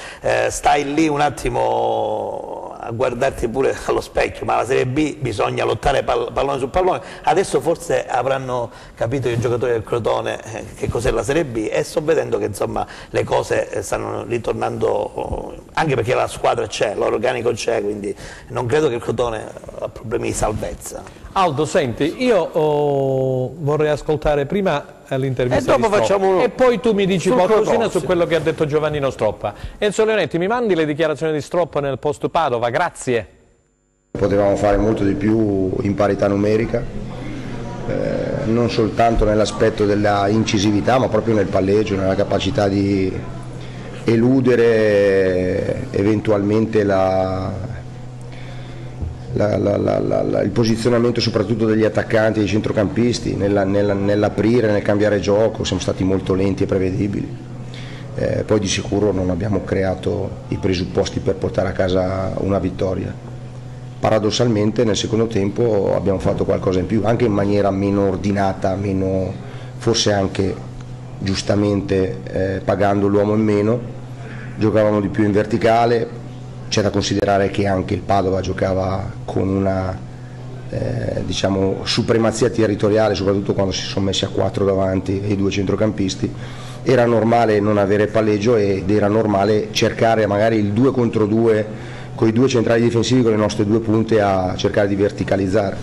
stai lì un attimo a guardarti pure allo specchio, ma alla Serie B bisogna lottare pallone su pallone. Adesso forse avranno capito i giocatori del Crotone che cos'è la Serie B, e sto vedendo che insomma le cose stanno ritornando, anche perché la squadra c'è, l'organico c'è, quindi non credo che il Crotone ha problemi di salvezza. Aldo, senti, io vorrei ascoltare prima l'intervista di Stroppa e poi tu mi dici qualcosina su quello che ha detto Giovannino Stroppa. Enzo Leonetti, mi mandi le dichiarazioni di Stroppa nel post Padova, grazie. Potevamo fare molto di più in parità numerica, non soltanto nell'aspetto della incisività, ma proprio nel palleggio, nella capacità di eludere eventualmente il posizionamento soprattutto degli attaccanti e dei centrocampisti, nell'aprire, nel cambiare gioco. Siamo stati molto lenti e prevedibili. Poi di sicuro non abbiamo creato i presupposti per portare a casa una vittoria. Paradossalmente nel secondo tempo abbiamo fatto qualcosa in più, anche in maniera meno ordinata, forse anche giustamente pagando l'uomo in meno. Giocavamo di più in verticale. C'è da considerare che anche il Padova giocava con una diciamo, supremazia territoriale, soprattutto quando si sono messi a 4 davanti e i 2 centrocampisti. Era normale non avere palleggio ed era normale cercare magari il 2 contro 2 con i 2 centrali difensivi, con le nostre 2 punte, a cercare di verticalizzare.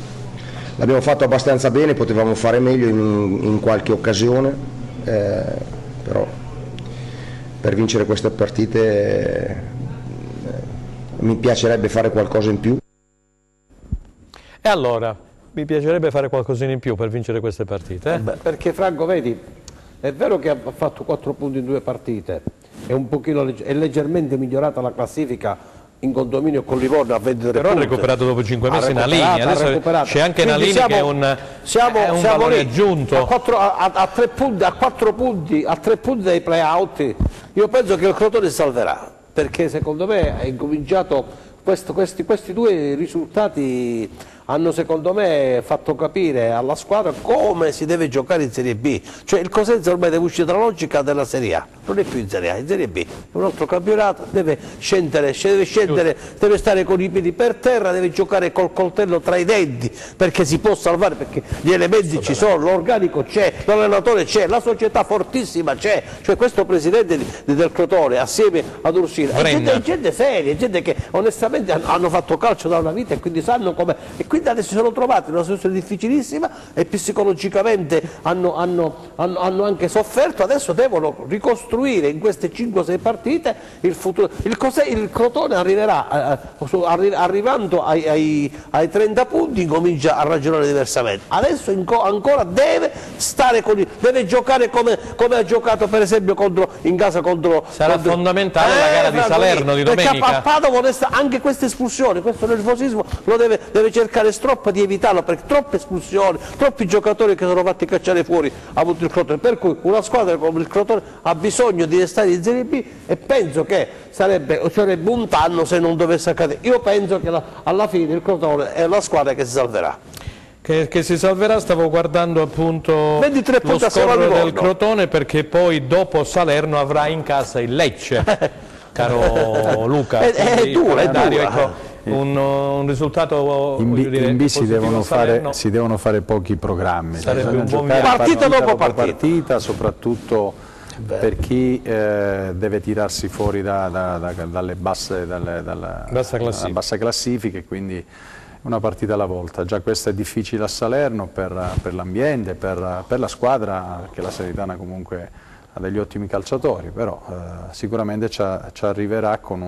L'abbiamo fatto abbastanza bene, potevamo fare meglio in qualche occasione, però per vincere queste partite mi piacerebbe fare qualcosa in più. E allora, mi piacerebbe fare qualcosina in più per vincere queste partite? Perché Franco, vedi, è vero che ha fatto 4 punti in 2 partite, è leggermente migliorata la classifica in condominio con Livorno a 23 però punti. Ha recuperato dopo 5 mesi una linea, adesso c'è anche una linea che è un valore aggiunto. A 3 punti dai play-out, io penso che il Crotone salverà, perché secondo me è incominciato, questi 2 risultati hanno secondo me fatto capire alla squadra come si deve giocare in Serie B, cioè il Cosenza ormai deve uscire dalla logica della Serie A, non è più in Serie A, è in Serie B, è un altro campionato, deve scendere, deve stare con i piedi per terra, deve giocare col coltello tra i denti perché si può salvare, perché gli elementi ci sono, l'organico c'è, l'allenatore c'è, la società fortissima c'è, cioè questo presidente del Crotone assieme ad Ursina è gente seria, gente che onestamente hanno fatto calcio da una vita e quindi sanno come. Quindi adesso si sono trovati in una situazione difficilissima e psicologicamente hanno anche sofferto, adesso devono ricostruire in queste 5-6 partite il futuro. Il Crotone arriverà, arrivando ai 30 punti, comincia a ragionare diversamente. Adesso ancora deve giocare come ha giocato per esempio in casa contro. Sarà fondamentale la gara di Salerno di domenica. Perché a Padova anche questa espulsione, questo nervosismo lo deve cercare Stroppa di evitarlo, perché troppe espulsioni, troppi giocatori che sono fatti cacciare fuori ha avuto il Crotone, per cui una squadra come il Crotone ha bisogno bisogno di restare in Serie B e penso che sarebbe un danno se non dovesse accadere. Io penso che alla fine il Crotone è la squadra che si salverà. Che si salverà, stavo guardando appunto 23 lo punti a scorrere Livorno. del Crotone, perché poi dopo Salerno avrà in casa il Lecce, caro Luca. È dura, Dario, è dura. ecco, un risultato In B si Salerno devono fare pochi programmi, sarebbe bisogna un buon giocare viaggio. Partita dopo partita, soprattutto per chi deve tirarsi fuori dalle basse, dalla bassa classifica, e quindi una partita alla volta. Già questa è difficile a Salerno per l'ambiente, per la squadra, perché la Salernitana comunque ha degli ottimi calciatori, però sicuramente ci arriverà con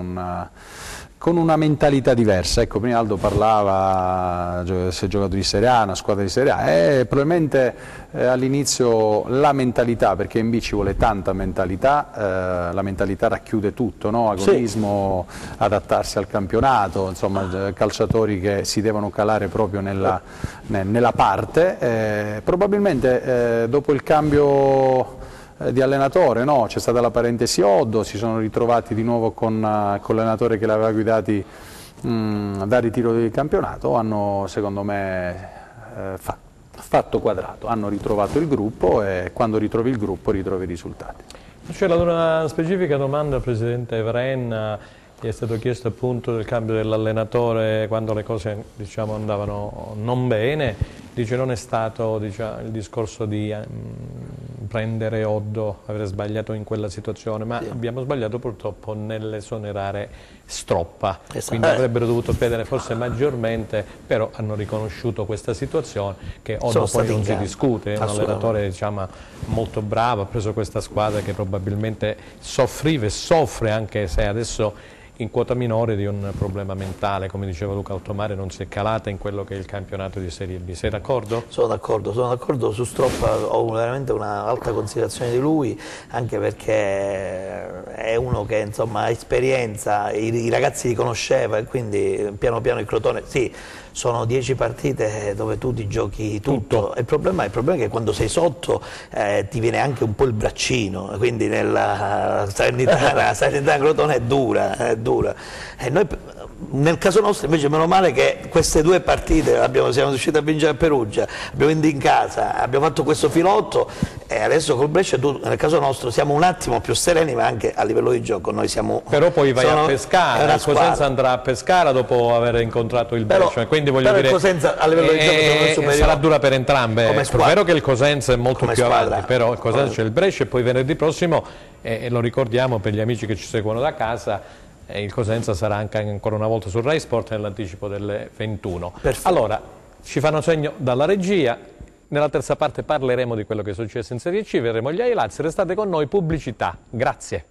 una mentalità diversa. Ecco, prima Aldo parlava, si è giocato di Serie A, una squadra di Serie A, probabilmente all'inizio la mentalità, perché in B ci vuole tanta mentalità, la mentalità racchiude tutto, no? Agonismo, adattarsi al campionato, insomma calciatori che si devono calare proprio nella parte. Probabilmente dopo il cambio di allenatore, no? C'è stata la parentesi Oddo, si sono ritrovati di nuovo con l'allenatore che l'aveva guidati dal ritiro del campionato, hanno secondo me fatto quadrato, hanno ritrovato il gruppo, e quando ritrovi il gruppo ritrovi i risultati. C'era una specifica domanda al Presidente Evren, gli è stato chiesto appunto del cambio dell'allenatore quando le cose, diciamo, andavano non bene. Dice non è stato, diciamo, il discorso di prendere Oddo, aver sbagliato in quella situazione, ma abbiamo sbagliato purtroppo nell'esonerare Stroppa, quindi avrebbero dovuto chiedere forse maggiormente, però hanno riconosciuto questa situazione, che Oddo poi non si discute, è un allenatore, diciamo, molto bravo, ha preso questa squadra che probabilmente soffriva e soffre, anche se adesso in quota minore, di un problema mentale, come diceva Luca Altomare, non si è calata in quello che è il campionato di Serie B. Sei d'accordo? Sono d'accordo, su Stroppa ho veramente un'alta considerazione di lui, anche perché è uno che insomma ha esperienza, i ragazzi li conosceva, e quindi piano piano il Crotone, sì, sono 10 partite dove tu ti giochi tutto. Il problema è che quando sei sotto ti viene anche un po' il braccino, quindi nella Salernitana Crotone è dura. E noi, nel caso nostro invece, meno male che queste 2 partite siamo riusciti a vincere a Perugia, abbiamo vinto in casa, abbiamo fatto questo filotto, e adesso col Brescia nel caso nostro siamo un attimo più sereni, ma anche a livello di gioco noi siamo... Però poi vai a Pescara, il Cosenza andrà a Pescara dopo aver incontrato il Brescia, quindi voglio dire, il Cosenza a livello di gioco sarà dura per entrambe. È vero che il Cosenza è molto più avanti, però il Cosenza c'è il Brescia, e poi venerdì prossimo, e lo ricordiamo per gli amici che ci seguono da casa, il Cosenza sarà anche ancora una volta su Rai Sport nell'anticipo delle 21. Perfetto. Allora, ci fanno segno dalla regia, nella terza parte parleremo di quello che è successo in Serie C, vedremo gli highlights, restate con noi, pubblicità. Grazie.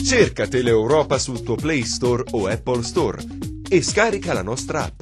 Cerca Teleeuropa sul tuo Play Store o Apple Store e scarica la nostra app.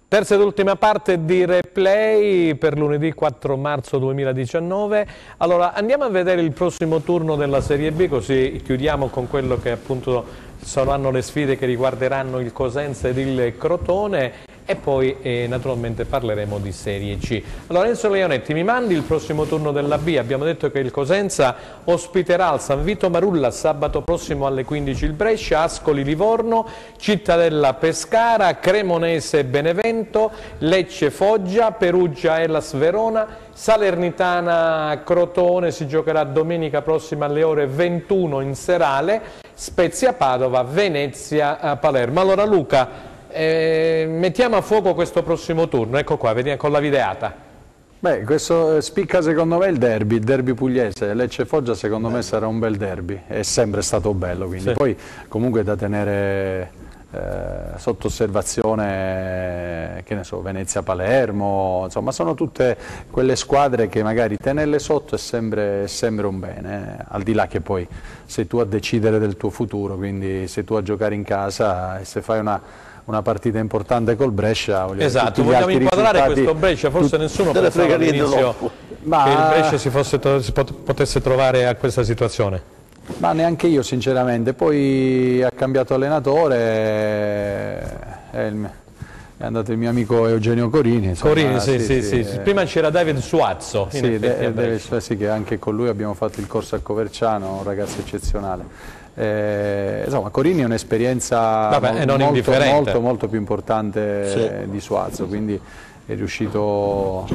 Terza ed ultima parte di replay per lunedì 4 marzo 2019. Allora andiamo a vedere il prossimo turno della Serie B, così chiudiamo con quello che appunto saranno le sfide che riguarderanno il Cosenza ed il Crotone, e poi naturalmente parleremo di Serie C. Allora Enzo Leonetti, mi mandi il prossimo turno della B? Abbiamo detto che il Cosenza ospiterà al San Vito Marulla sabato prossimo alle 15 il Brescia, Ascoli Livorno, Cittadella Pescara, Cremonese Benevento, Lecce Foggia, Perugia Hellas Verona, Salernitana Crotone si giocherà domenica prossima alle ore 21 in serale, Spezia Padova, Venezia Palermo. Allora Luca, mettiamo a fuoco questo prossimo turno, ecco qua, vediamo con la videata. Beh, questo spicca secondo me il derby pugliese, Lecce-Foggia secondo me sarà un bel derby, è sempre stato bello, quindi poi comunque da tenere sotto osservazione, che ne so, Venezia-Palermo, insomma sono tutte quelle squadre che magari tenerle sotto è sempre un bene, al di là che poi sei tu a decidere del tuo futuro, quindi sei tu a giocare in casa e se fai una partita importante col Brescia. Esatto, vogliamo inquadrare questo Brescia, forse nessuno pensava all'inizio che il Brescia si potesse trovare a questa situazione. Ma neanche io sinceramente, poi ha cambiato allenatore, è andato il mio amico Eugenio Corini. Insomma, Corini, sì. Prima c'era David Suazzo. Sì, che anche con lui abbiamo fatto il corso a Coverciano, un ragazzo eccezionale. Insomma, Corini è un'esperienza molto più importante di Suazzo, quindi è riuscito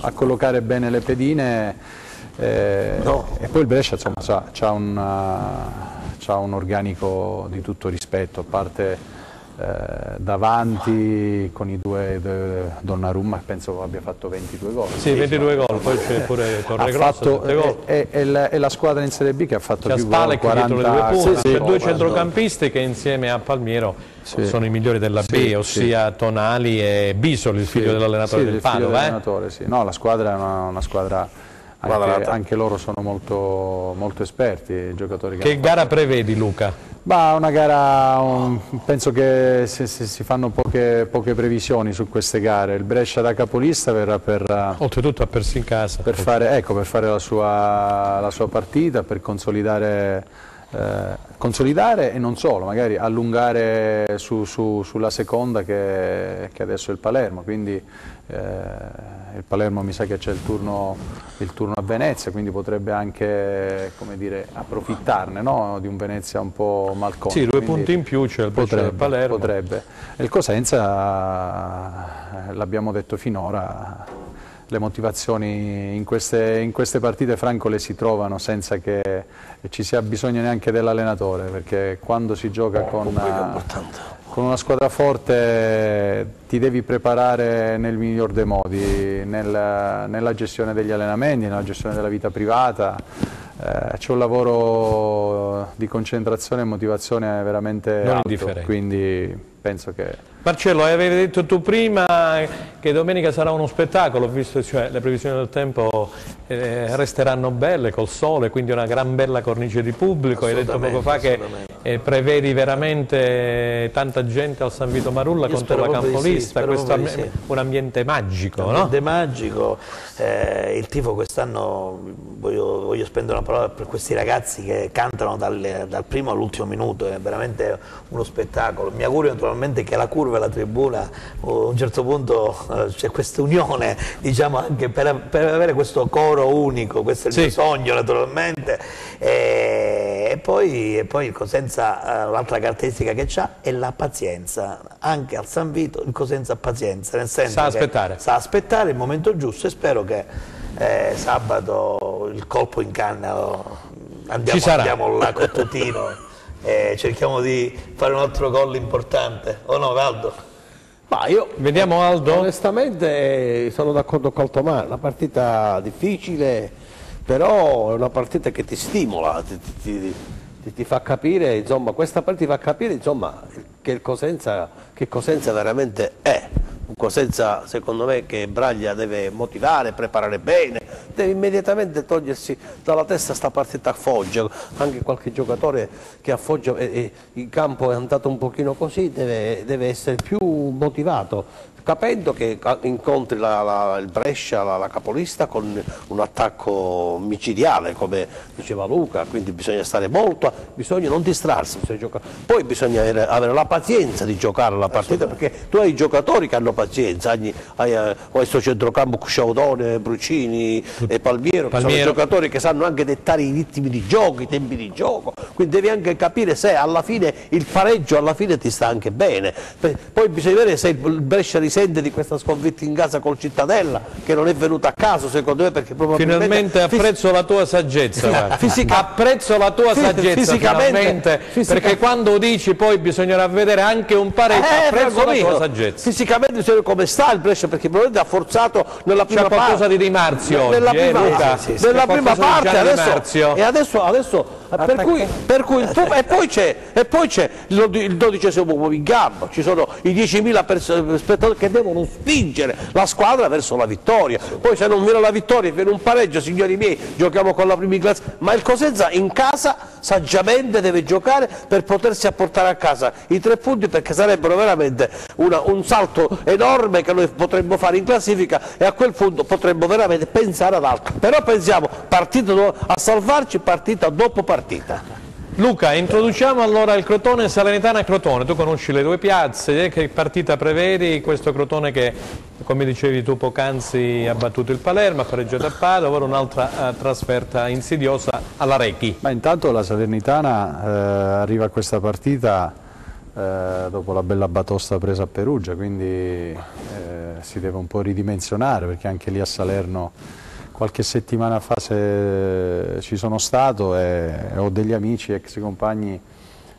a collocare bene le pedine. E poi il Brescia insomma c'ha un organico di tutto rispetto, a parte davanti con i due Donnarumma, penso abbia fatto 22 gol. Sì, 22 gol, poi c'è pure Torregrossa, è la squadra in Serie B che ha fatto più gol, 40 punti. C'è due centrocampisti che insieme a Palmiero sono i migliori della B, ossia Tonali e Bisoli, il figlio dell'allenatore del Padova. No, la squadra è una squadra. Anche loro sono molto esperti, i giocatori. Che gara prevedi, Luca? Una gara, penso che si fanno poche previsioni su queste gare. Il Brescia da capolista verrà oltretutto a persi in casa. Per fare la sua partita, per consolidare e non solo, magari allungare sulla seconda che adesso è il Palermo, quindi il Palermo mi sa che c'è il turno a Venezia, quindi potrebbe anche, come dire, approfittarne, no? Di un Venezia un po' malconcio. Sì, 2 punti in più c'è il Brescia del Palermo. Potrebbe. E il Cosenza, l'abbiamo detto finora, le motivazioni in queste partite, Franco, le si trovano senza che ci sia bisogno neanche dell'allenatore, perché quando si gioca con una squadra forte ti devi preparare nel miglior dei modi, nella gestione degli allenamenti, nella gestione della vita privata. C'è un lavoro di concentrazione e motivazione veramente alto, quindi penso che... Marcello, avevi detto tu prima che domenica sarà uno spettacolo, visto che le previsioni del tempo resteranno belle col sole, quindi una gran bella cornice di pubblico. Hai detto poco fa che prevedi veramente tanta gente al San Vito Marulla contro la campolista, un ambiente magico, no? Un ambiente magico, il tifo quest'anno, voglio spendere una parola per questi ragazzi che cantano dal primo all'ultimo minuto, è veramente uno spettacolo. Mi augurio naturalmente che la curva e la tribuna a un certo punto c'è questa unione, diciamo, anche per avere questo coro unico, questo è il mio sogno naturalmente, e poi il Cosenza, l'altra caratteristica che ha è la pazienza. Anche al San Vito il Cosenza ha pazienza, nel senso sa aspettare il momento giusto, e spero che sabato il colpo in canna andiamo là con Totino e cerchiamo di fare un altro gol importante, o no, Aldo? Vediamo Aldo. Onestamente sono d'accordo con Tomà, una partita difficile, però è una partita che ti stimola, ti fa capire, insomma, questa partita fa capire, insomma, che Cosenza veramente è. Un Cosenza, secondo me, che Braglia deve motivare, preparare bene, deve immediatamente togliersi dalla testa sta partita a Foggia. Anche qualche giocatore che a Foggia in campo è andato un pochino così deve essere più motivato, capendo che incontri il Brescia, la capolista, con un attacco micidiale, come diceva Luca, quindi bisogna stare bisogna non distrarsi, bisogna giocare. Poi bisogna avere la pazienza di giocare la partita, perché tu hai i giocatori che hanno pazienza, hai questo centrocampo Cusciaudone, Brucini e Palmiero, che sono giocatori che sanno anche dettare i ritmi di gioco, i tempi di gioco, quindi devi anche capire se alla fine il pareggio ti sta anche bene. Poi bisogna vedere se il Brescia risente di questa sconfitta in casa col Cittadella, che non è venuta a caso secondo me, perché probabilmente... Finalmente apprezzo la tua saggezza, apprezzo la tua saggezza finalmente, perché quando dici poi bisognerà vedere anche un pareggio, apprezzo la tua saggezza. Fisicamente bisogna come sta il Brescia, perché probabilmente ha forzato nella prima parte. C'è qualcosa di Di Marzio oggi, nella prima, Luca, nella prima parte adesso per cui e poi c'è il 12esimo uomo in campo, ci sono i 10.000 spettatori che devono spingere la squadra verso la vittoria. Poi se non viene la vittoria, viene un pareggio, signori miei, giochiamo con la prima in classe, ma il Cosenza in casa saggiamente deve giocare per potersi apportare a casa i 3 punti, perché sarebbero veramente un salto enorme che noi potremmo fare in classifica, e a quel punto potremmo veramente pensare ad altro. Però pensiamo partita a salvarci partita dopo partita. Luca, introduciamo allora il Crotone Salernitana-Crotone. Tu conosci le 2 piazze, che partita prevedi? Questo Crotone che, come dicevi tu poc'anzi, ha battuto il Palermo, ha pareggiato a Padova, ora un'altra trasferta insidiosa alla Rechi. Ma intanto la Salernitana arriva a questa partita dopo la bella batosta presa a Perugia, quindi si deve un po' ridimensionare, perché anche lì a Salerno qualche settimana fa ci sono stato e ho degli amici, ex compagni,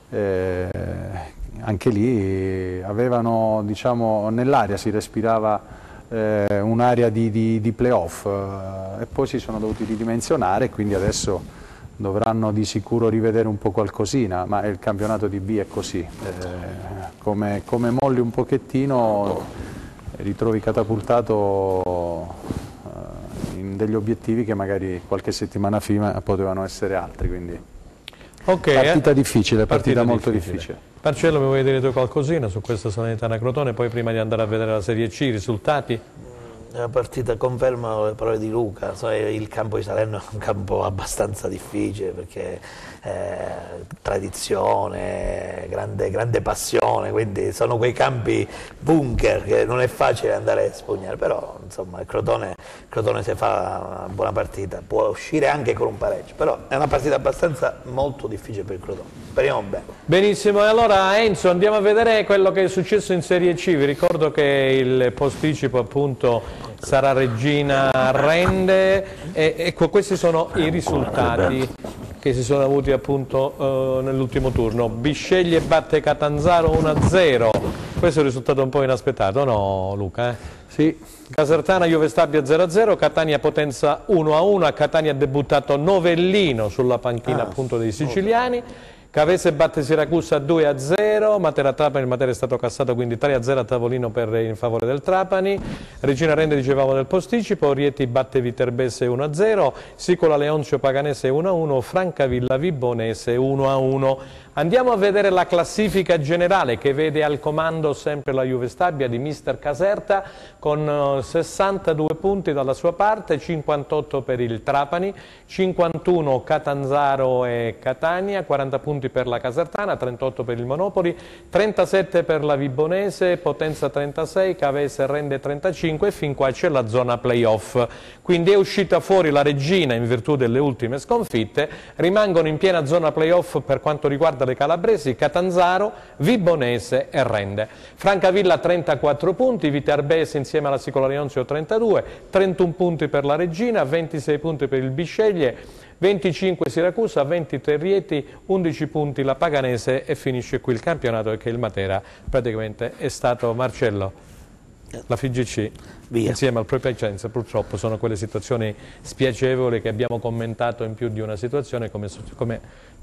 anche lì avevano, diciamo, nell'aria si respirava un'area di playoff, e poi si sono dovuti ridimensionare, e quindi adesso dovranno di sicuro rivedere un po' qualcosina, ma il campionato di B è così, come molli un pochettino ritrovi catapultato in degli obiettivi che magari qualche settimana prima potevano essere altri, quindi partita difficile, partita molto difficile. Marcello, mi vuoi dire tu qualcosina su questa Salernitana Crotone, poi prima di andare a vedere la Serie C, i risultati? La partita conferma le parole di Luca, il campo di Salerno è un campo abbastanza difficile, perché tradizione, grande passione, quindi sono quei campi bunker che non è facile andare a espugnare, però insomma il Crotone se fa una buona partita può uscire anche con un pareggio, però è una partita abbastanza molto difficile per il Crotone. Speriamo bene. Benissimo, e allora Enzo, andiamo a vedere quello che è successo in Serie C. Vi ricordo che il posticipo appunto sarà Regina-Rende, e ecco, questi sono i risultati che si sono avuti appunto nell'ultimo turno. Bisceglie batte Catanzaro 1-0, questo è un risultato un po' inaspettato, no Luca? Sì. Casertana Juve Stabia 0-0, Catania Potenza 1-1, a Catania ha debuttato Novellino sulla panchina appunto dei siciliani. Cavese batte Siracusa 2-0, Matera Trapani, il Matera è stato cassato, quindi 3-0 a tavolino in favore del Trapani. Regina Rende dicevamo del posticipo, Rieti batte Viterbese 1-0, Sicola Leonzio Paganese 1-1, Francavilla Vibonese 1-1. Andiamo a vedere la classifica generale che vede al comando sempre la Juve Stabia di mister Caserta con 62 punti dalla sua parte, 58 per il Trapani, 51 Catanzaro e Catania, 40 punti per la Casertana, 38 per il Monopoli, 37 per la Vibonese, Potenza 36, Cavese Rende 35 e fin qua c'è la zona playoff. Quindi è uscita fuori la Regina in virtù delle ultime sconfitte, rimangono in piena zona playoff per quanto riguarda le calabresi, Catanzaro, Vibonese e Rende. Francavilla 34 punti, Viterbese insieme alla Sicola Leonzio 32, 31 punti per la Regina, 26 punti per il Bisceglie, 25 Siracusa, 23 Rieti, 11 punti la Paganese, e finisce qui il campionato, perché il Matera praticamente è stato, Marcello, la FIGC insieme al proprio Piacenza. Purtroppo sono quelle situazioni spiacevoli che abbiamo commentato in più di una situazione, come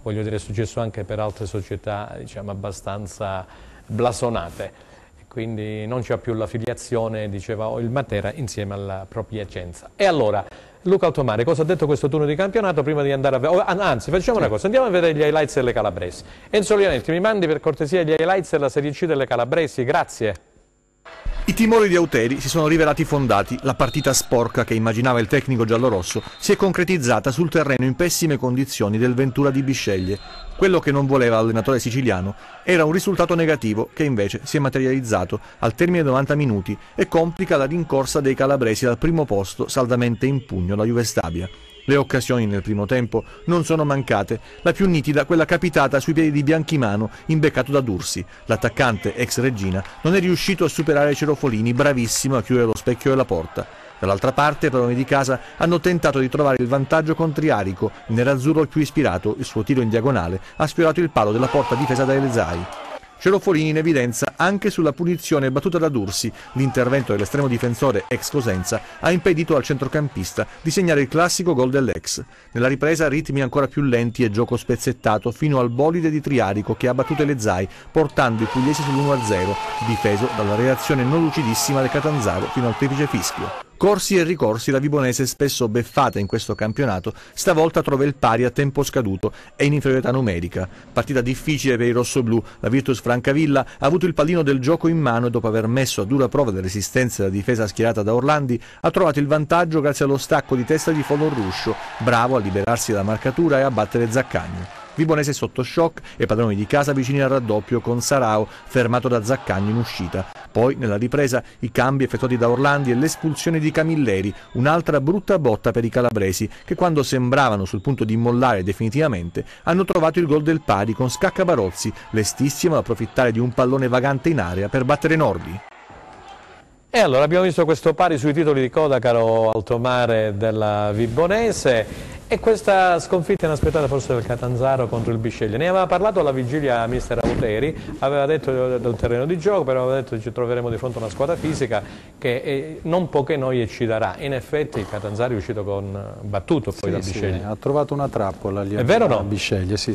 voglio dire è successo anche per altre società, diciamo, abbastanza blasonate. Quindi non c'è più la filiazione, diceva il Matera, insieme alla propria Piacenza. E allora, Luca Altomare, cosa ha detto questo turno di campionato prima di andare a vedere? Anzi, facciamo una cosa, andiamo a vedere gli highlights delle calabresi. Enzo Lianetti, mi mandi per cortesia gli highlights della Serie C delle calabresi, grazie. I timori di Auteri si sono rivelati fondati, la partita sporca che immaginava il tecnico giallorosso si è concretizzata sul terreno in pessime condizioni del Ventura di Bisceglie. Quello che non voleva l'allenatore siciliano era un risultato negativo che invece si è materializzato al termine dei 90 minuti e complica la rincorsa dei calabresi al primo posto, saldamente in pugno la Juve Stabia. Le occasioni nel primo tempo non sono mancate, la più nitida quella capitata sui piedi di Bianchimano imbeccato da Dursi. L'attaccante, ex Regina, non è riuscito a superare Cerofolini, bravissimo a chiudere lo specchio della porta. Dall'altra parte, i padroni di casa hanno tentato di trovare il vantaggio con Triarico, il nerazzurro più ispirato, il suo tiro in diagonale ha sfiorato il palo della porta difesa da Elzai. Cerofolini in evidenza anche sulla punizione battuta da Dursi. L'intervento dell'estremo difensore ex Cosenza ha impedito al centrocampista di segnare il classico gol dell'ex. Nella ripresa ritmi ancora più lenti e gioco spezzettato fino al bolide di Triarico che ha battuto le Zai, portando i pugliesi sull'1-0, difeso dalla reazione non lucidissima del Catanzaro fino al triplice fischio. Corsi e ricorsi, la Vibonese, spesso beffata in questo campionato, stavolta trova il pari a tempo scaduto e in inferiorità numerica. Partita difficile per i rossoblù, la Virtus Francavilla ha avuto il pallino del gioco in mano e dopo aver messo a dura prova le resistenze della difesa schierata da Orlandi ha trovato il vantaggio grazie allo stacco di testa di Folon Ruscio, bravo a liberarsi dalla marcatura e a battere Zaccagni. Vibonese sotto shock e padroni di casa vicini al raddoppio con Sarao fermato da Zaccagni in uscita. Poi nella ripresa i cambi effettuati da Orlandi e l'espulsione di Camilleri, un'altra brutta botta per i calabresi che quando sembravano sul punto di mollare definitivamente hanno trovato il gol del pari con Scacca Barozzi, lestissimo ad approfittare di un pallone vagante in area per battere Nordi. E allora abbiamo visto questo pari sui titoli di coda, caro Altomare, della Vibonese, e questa sconfitta inaspettata forse del Catanzaro contro il Bisceglie. Ne aveva parlato alla vigilia mister Auteri, aveva detto del terreno di gioco, però aveva detto che ci troveremo di fronte a una squadra fisica che non poche noie ci darà. In effetti il Catanzaro è uscito con battuto poi dal Bisceglie. Sì, ha trovato una trappola lì. È vero o no? Bisceglie, sì.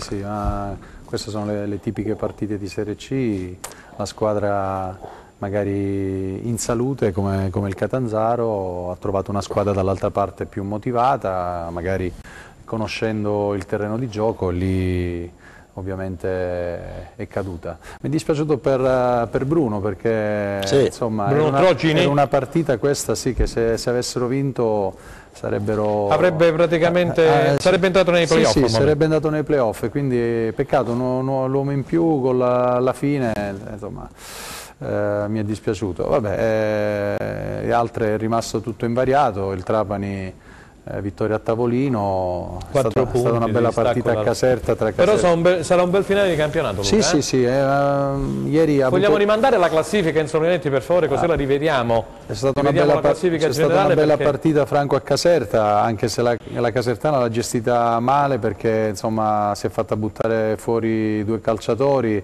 Queste sono le tipiche partite di Serie C, la squadra magari in salute come il Catanzaro ha trovato una squadra dall'altra parte più motivata, magari conoscendo il terreno di gioco lì ovviamente è caduta. Mi è dispiaciuto per Bruno perché insomma era una partita questa che se avessero vinto sarebbero... Avrebbe praticamente... sarebbe entrato nei playoff. Sì, sarebbe andato nei playoff, quindi peccato, l'uomo in più con la fine, insomma... mi è dispiaciuto. Altre è rimasto tutto invariato, il Trapani vittoria a tavolino, è stata una bella partita a Caserta. Però sarà un bel finale di campionato, Luca, sì. Ieri vogliamo rimandare la classifica in Solinetti per favore, così la rivediamo. È stata una bella partita Franco a Caserta, anche se la Casertana l'ha gestita male perché insomma si è fatta buttare fuori 2 calciatori.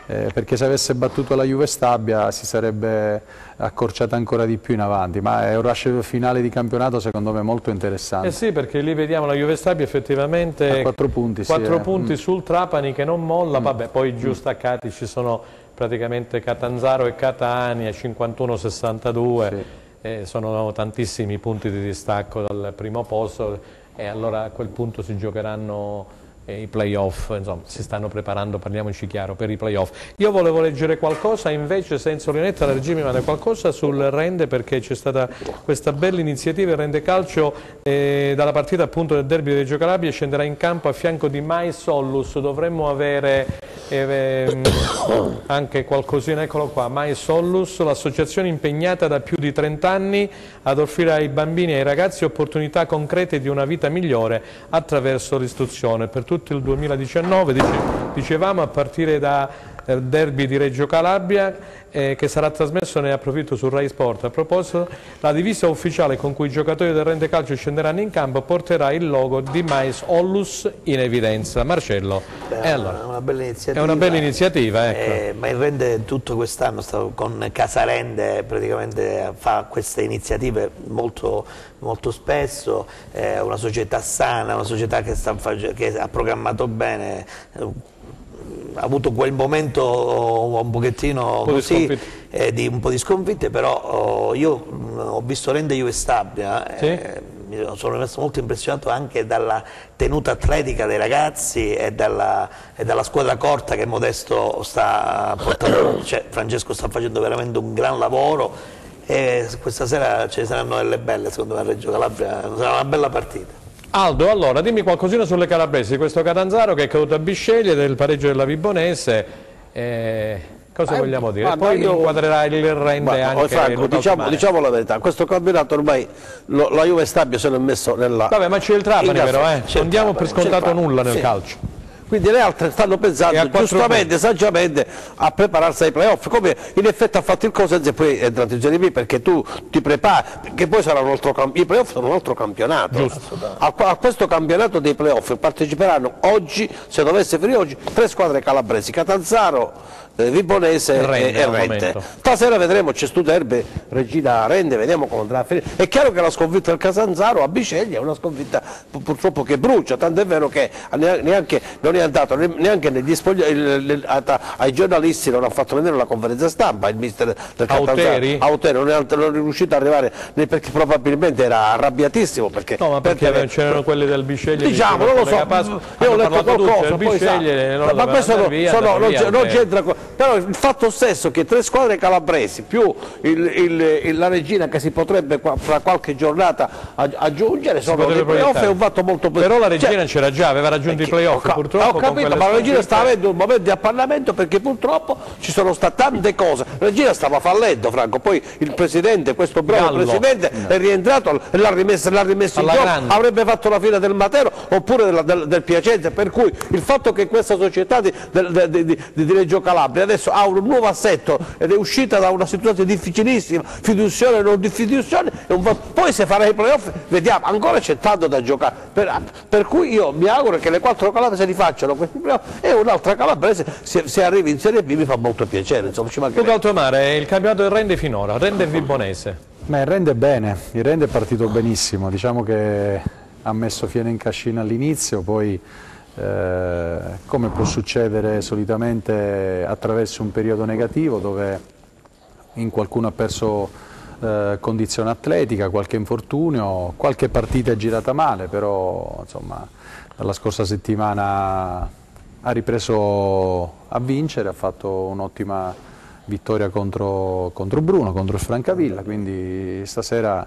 Perché se avesse battuto la Juve Stabia si sarebbe accorciata ancora di più in avanti, ma è un rush finale di campionato secondo me molto interessante. Sì, perché lì vediamo la Juve Stabia effettivamente 4 punti, 4 punti sul Trapani che non molla, poi giù staccati ci sono praticamente Catanzaro e Catania 51-62, sono tantissimi punti di distacco dal primo posto e allora a quel punto si giocheranno i playoff, insomma si stanno preparando, parliamoci chiaro, per i playoff. Io volevo leggere qualcosa invece, senza Olinetta, la regia mi manda qualcosa sul Rende perché c'è stata questa bella iniziativa, il Rende Calcio dalla partita appunto del derby di Reggio Calabria scenderà in campo a fianco di Mai Sollus, dovremmo avere anche qualcosina, eccolo qua, Mai Sollus, l'associazione impegnata da più di 30 anni ad offrire ai bambini e ai ragazzi opportunità concrete di una vita migliore attraverso l'istruzione. Per tutto il 2019, dicevamo, a partire da derby di Reggio Calabria che sarà trasmesso, ne approfitto, su Rai Sport. A proposito, la divisa ufficiale con cui i giocatori del Rende Calcio scenderanno in campo porterà il logo di Mais Ollus in evidenza. Marcello, allora, è una bella iniziativa, ecco. Ma il Rende tutto quest'anno con Casarende praticamente fa queste iniziative molto spesso, è una società sana, una società che ha programmato bene, ha avuto quel momento un pochettino così, di un po' di sconfitte, però io ho visto Rende Juve Stabia, sono rimasto molto impressionato anche dalla tenuta atletica dei ragazzi e dalla squadra corta che Modesto sta portando, Francesco sta facendo veramente un gran lavoro e questa sera ce ne saranno delle belle secondo me a Reggio Calabria, sarà una bella partita. Aldo, allora dimmi qualcosina sulle calabresi, questo Catanzaro che è caduto a Bisceglie, del pareggio della Vibonese, cosa vogliamo dire? Poi inquadrerà il Rende anche Franco, diciamo la verità, questo campionato ormai la Juve Stabia se l'è messo nella... Vabbè, ma c'è il Trapani però, non diamo per scontato nulla nel calcio. Quindi le altre stanno pensando giustamente, saggiamente a prepararsi ai playoff, come in effetti ha fatto il Cosenza e poi è entrato in Serie B, perché tu ti prepari, perché poi sarà un altro i playoff sono un altro campionato. A questo campionato dei playoff parteciperanno oggi, se dovesse finire oggi, 3 squadre calabresi, Catanzaro, Vibonese Rende e al Rende. momento. Stasera vedremo, c'è Studerbe, Regina Rende, vediamo come andrà a finire. È chiaro che la sconfitta del Catanzaro a Biceglie è una sconfitta purtroppo che brucia, tant'è vero che neanche, non è andato neanche negli ai giornalisti, non ha fatto vedere la conferenza stampa il mister del Catanzaro. Auteri non è riuscito ad arrivare perché probabilmente era arrabbiatissimo. No, ma perché c'erano quelli del Biceglie, diciamo, non lo so, io ho letto qualcosa, ma questo non c'entra, però il fatto stesso che 3 squadre calabresi più la Regina che si potrebbe fra qualche giornata aggiungere sono dei playoff, è un fatto molto positivo. Però la Regina c'era già, aveva raggiunto i playoff, purtroppo. Ho capito, ma la Regina stava avendo un momento di appannamento perché purtroppo ci sono state tante cose. La Regina stava fallendo, Franco, poi il presidente, questo bravo presidente è rientrato e l'ha rimesso in gioco, avrebbe fatto la fine del Matero oppure del Piacenza, per cui il fatto che questa società di Reggio Calabria adesso ha un nuovo assetto ed è uscita da una situazione difficilissima, fiduzione o non di fiduzione, poi se farà i playoff vediamo, ancora c'è tanto da giocare, per cui io mi auguro che le 4 calabresi li facciano questi playoff e un'altra calabrese se arrivi in Serie B mi fa molto piacere, insomma, ci mancherebbe. Luca Altomare, il campionato del Rende finora, Rende e Vibonese. Il Rende bene, il Rende è partito benissimo, diciamo che ha messo fieno in cascina all'inizio, poi come può succedere solitamente attraverso un periodo negativo dove qualcuno ha perso condizione atletica, qualche infortunio, qualche partita è girata male, però insomma dalla scorsa settimana ha ripreso a vincere, ha fatto un'ottima vittoria contro Bruno, contro il Francavilla, quindi stasera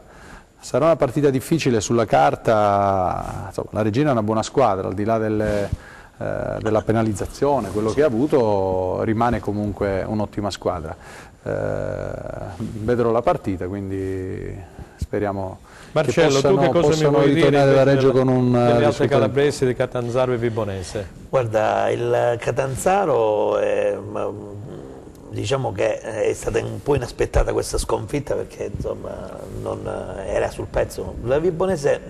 sarà una partita difficile sulla carta. Insomma, la Regina è una buona squadra, al di là della penalizzazione, quello che ha avuto rimane comunque un'ottima squadra. Vedrò la partita, quindi speriamo Marcello, che tu che cosa mi vuoi dire da Reggio con un delle altre calabresi di Catanzaro e Vibonese? Guarda, il Catanzaro diciamo che è stata un po' inaspettata questa sconfitta perché insomma non era sul pezzo. La Vibonese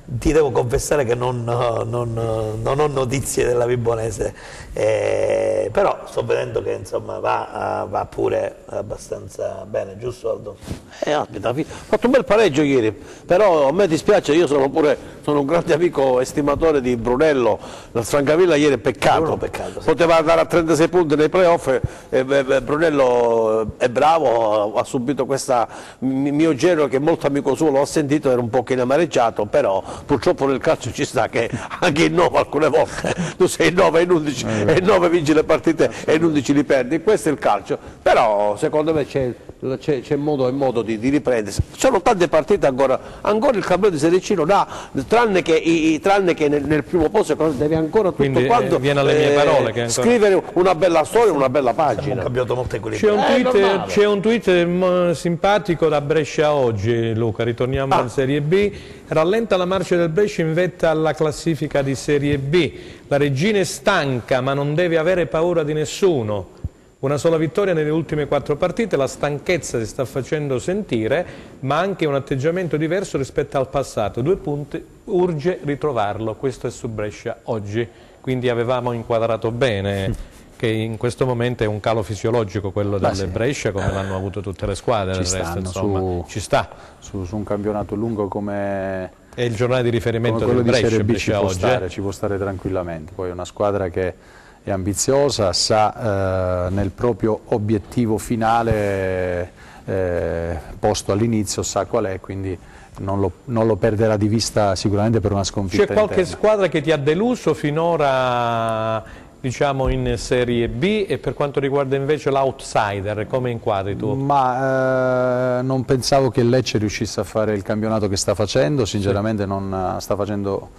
ti devo confessare che non ho notizie della Vibonese, però sto vedendo che insomma va pure abbastanza bene, giusto Aldo? Ha fatto un bel pareggio ieri, però a me dispiace, io sono un grande amico estimatore di Brunello, la Francavilla ieri è peccato, sì. Poteva andare a 36 punti nei playoff. Brunello è bravo, ha subito questa mio genero che è molto amico suo, l'ho sentito, era un pochino amareggiato, però purtroppo nel calcio ci sta che anche in 9 alcune volte tu sei in 9 e in 11 e in 9 vinci le partite e in 11 li perdi, questo è il calcio, però secondo me c'è modo e modo di riprendersi. Ci sono tante partite ancora il campione di Serie C non ha, tranne che nel primo posto deve ancora tutto. Quindi, quanto viene alle mie parole che ancora... scrivere una bella storia, una bella pagina. Un campionato molto equilibrato. C'è un tweet simpatico da Brescia oggi, Luca, ritorniamo in Serie B. Rallenta la marcia del Brescia in vetta alla classifica di Serie B. La Regina è stanca ma non deve avere paura di nessuno. Una sola vittoria nelle ultime 4 partite, la stanchezza si sta facendo sentire, ma anche un atteggiamento diverso rispetto al passato. 2 punti, urge ritrovarlo, questo è su Brescia oggi. Quindi avevamo inquadrato bene che in questo momento è un calo fisiologico quello del Brescia, come l'hanno avuto tutte le squadre, del resto, insomma, ci sta. Su un campionato lungo come... È il giornale di riferimento del Brescia oggi. Ci può stare tranquillamente, poi è una squadra che è ambiziosa, sa nel proprio obiettivo finale posto all'inizio, sa qual è, quindi non lo perderà di vista sicuramente per una sconfitta. C'è qualche squadra che ti ha deluso finora, diciamo, in Serie B, e per quanto riguarda invece l'outsider, come inquadri tu? Ma non pensavo che il Lecce riuscisse a fare il campionato che sta facendo, sinceramente non sta facendo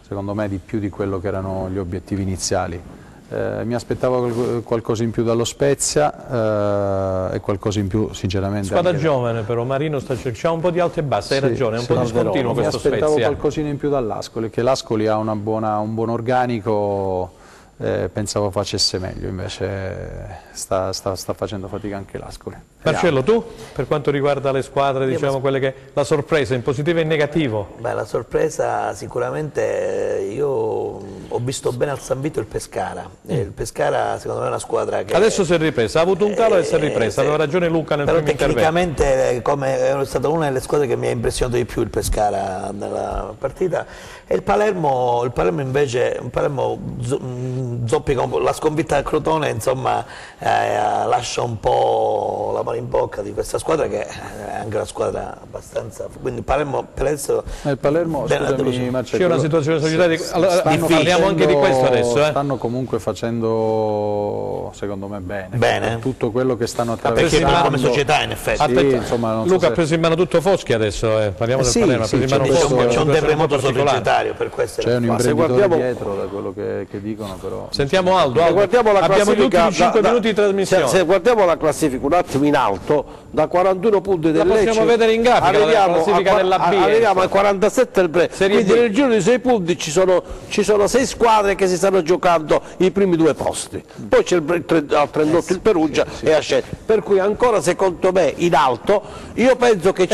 secondo me di più di quello che erano gli obiettivi iniziali. Mi aspettavo qualcosa in più dallo Spezia e qualcosa in più sinceramente. Squadra giovane però, Marino c'ha un po' di alto e basso, hai ragione, è un po' discontinuo questo Spezia. Mi aspettavo qualcosina in più dall'Ascoli, che l'Ascoli ha un buon organico, pensavo facesse meglio, invece sta facendo fatica anche l'Ascoli. Marcello, tu per quanto riguarda le squadre, diciamo quelle che la sorpresa in positivo e in negativo? Beh, la sorpresa sicuramente, io ho visto bene al San Vito il Pescara. Il Pescara secondo me è una squadra che adesso si è ripresa, ha avuto un calo e si è ripresa, aveva ragione Luca nel primo intervento. Tecnicamente è stata una delle squadre che mi ha impressionato di più il Pescara nella partita, e il Palermo invece zoppica un po', la sconfitta del Crotone insomma lascia un po' la mano in bocca di questa squadra, che è anche una squadra abbastanza, quindi Palermo per adesso il Palermo, scusami Marcello, c'è una situazione societaria allora, parliamo anche di questo adesso, stanno comunque facendo secondo me bene. Tutto quello che stanno attraversando, perché come società in effetti sì, insomma, non Luca so ha preso in mano tutto Foschi adesso, parliamo del Palermo, ha preso in mano Foschi, c'è un terremoto societario, per questo c'è un imprenditore dietro da quello che dicono, però sentiamo Aldo, abbiamo gli ultimi 5 minuti di trasmissione. Se guardiamo la classifica un attimo in alto, da 41 punti del Lecce possiamo vedere in grafica la classifica della B, arriviamo ai 47 del Bre, quindi nel giro di 6 punti ci sono 6 squadre che si stanno giocando i primi 2 posti, poi c'è al 38 il Perugia e a Scel, per cui ancora secondo me in alto, io penso che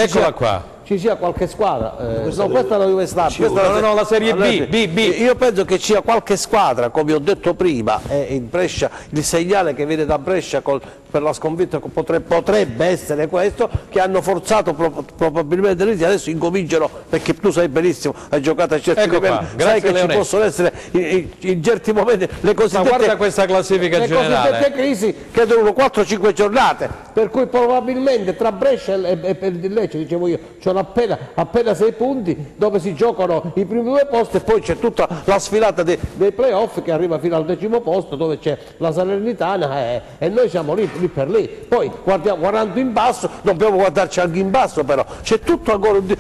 ci sia qualche squadra, no, questa è la Juve Star, no, la Serie B. Io penso che ci sia qualche squadra, come ho detto prima, in Brescia, il segnale che viene da Brescia per la sconfitta potrebbe essere questo, che hanno forzato probabilmente l'Inter, adesso incominciano, perché tu sai benissimo, hai giocato a certi livelli, sai che ci possono essere in certi momenti le cosiddette, guarda questa classifica generale, cosiddette crisi che durano 4-5 giornate, per cui probabilmente tra Brescia e il Lecce, dicevo io, sono appena 6 punti dove si giocano i primi 2 posti, e poi c'è tutta la sfilata dei playoff che arriva fino al 10° posto, dove c'è la Salernitana e noi siamo lì per lì. Poi guardando in basso, dobbiamo guardarci anche in basso, però c'è tutto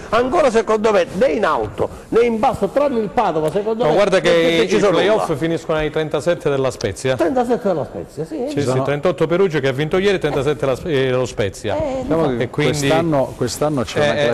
ancora secondo me né in alto né in basso, tranne il Padova secondo me. Guarda che i playoff finiscono ai 37 della Spezia. 37 della Spezia, sì. Sì, 38 Perugia che ha vinto ieri, 37 lo Spezia. E quindi quest'anno c'è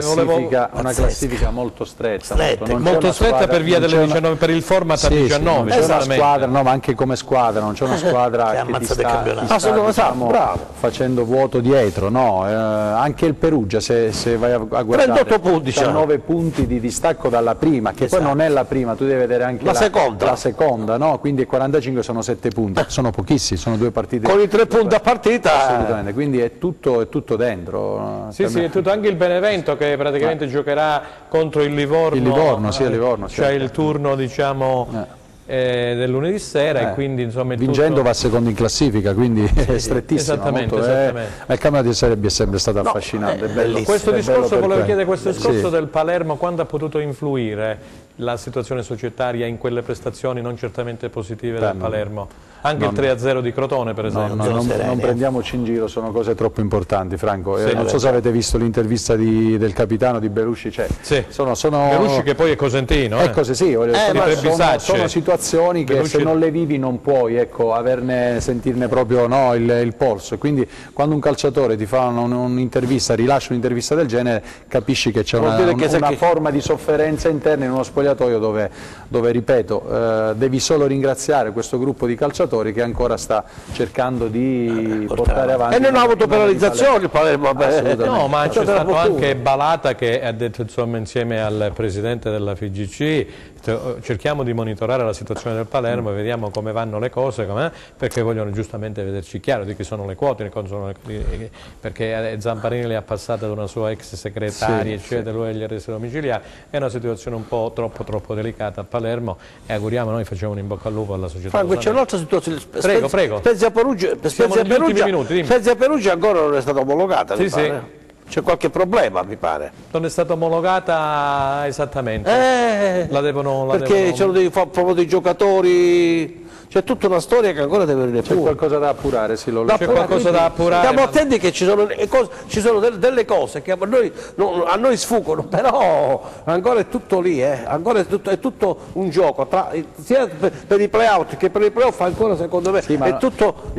una classifica molto stretta, molto stretta per via delle 19, per il format a 19. C'è una squadra, no, ma anche come squadra non c'è una squadra che ti sta facendo vuoto dietro, no? Anche il Perugia, se vai a guardare, 38 punti, c'ha 9 punti di distacco dalla prima, che poi non è la prima, tu devi vedere anche la seconda, no? Quindi 45 sono 7 punti, sono pochissimi, sono 2 partite con i 3 punti a partita, assolutamente, quindi è tutto dentro. Sì, è tutto, anche il Benevento che praticamente giocherà contro il Livorno. Il Livorno, c'è il turno, diciamo, del lunedì sera, e quindi insomma vincendo va secondo in classifica, quindi è strettissimo. Esattamente. Il campionato di Serie B è sempre stato affascinante, è bello. Questo discorso, volevo chiedere, questo discorso del Palermo, quando ha potuto influire la situazione societaria in quelle prestazioni non certamente positive del Palermo? Anche il 3-0 di Crotone, per esempio. Non prendiamoci in giro, sono cose troppo importanti, Franco. Non so se avete visto l'intervista del capitano di Belushi. Belushi che poi è cosentino. Sono situazioni che se non le vivi non puoi sentirne proprio il polso. Quindi quando un calciatore ti fa un'intervista, rilascia un'intervista del genere, capisci che c'è una forma di sofferenza interna in uno spogliatoio dove ripeto, devi solo ringraziare questo gruppo di calciatori che ancora sta cercando di portare avanti. E non ha avuto penalizzazioni il Palermo. No, ma c'è stato anche Balata che ha detto, insomma, insieme al presidente della FIGC, cerchiamo di monitorare la situazione del Palermo e vediamo come vanno le cose, perché vogliono giustamente vederci chiaro di chi sono le quote, perché Zamparini le ha passate ad una sua ex segretaria, eccetera, lui gli arresti domiciliari. È una situazione un po' troppo delicata a Palermo, e auguriamo, noi facciamo un in bocca al lupo alla società. Franco, c'è un'altra situazione. Prego. Spezia Perugia ancora non è stata omologata, mi pare. C'è qualche problema, mi pare. Non è stata omologata esattamente. Perché c'erano proprio dei giocatori. C'è tutta una storia che ancora deve venire. C'è qualcosa da appurare, c'è qualcosa da appurare. Stiamo attenti che ci sono delle cose che a noi sfuggono, però ancora è tutto lì, ancora è tutto un gioco, sia per i play-out che per i play-off, ancora secondo me è tutto.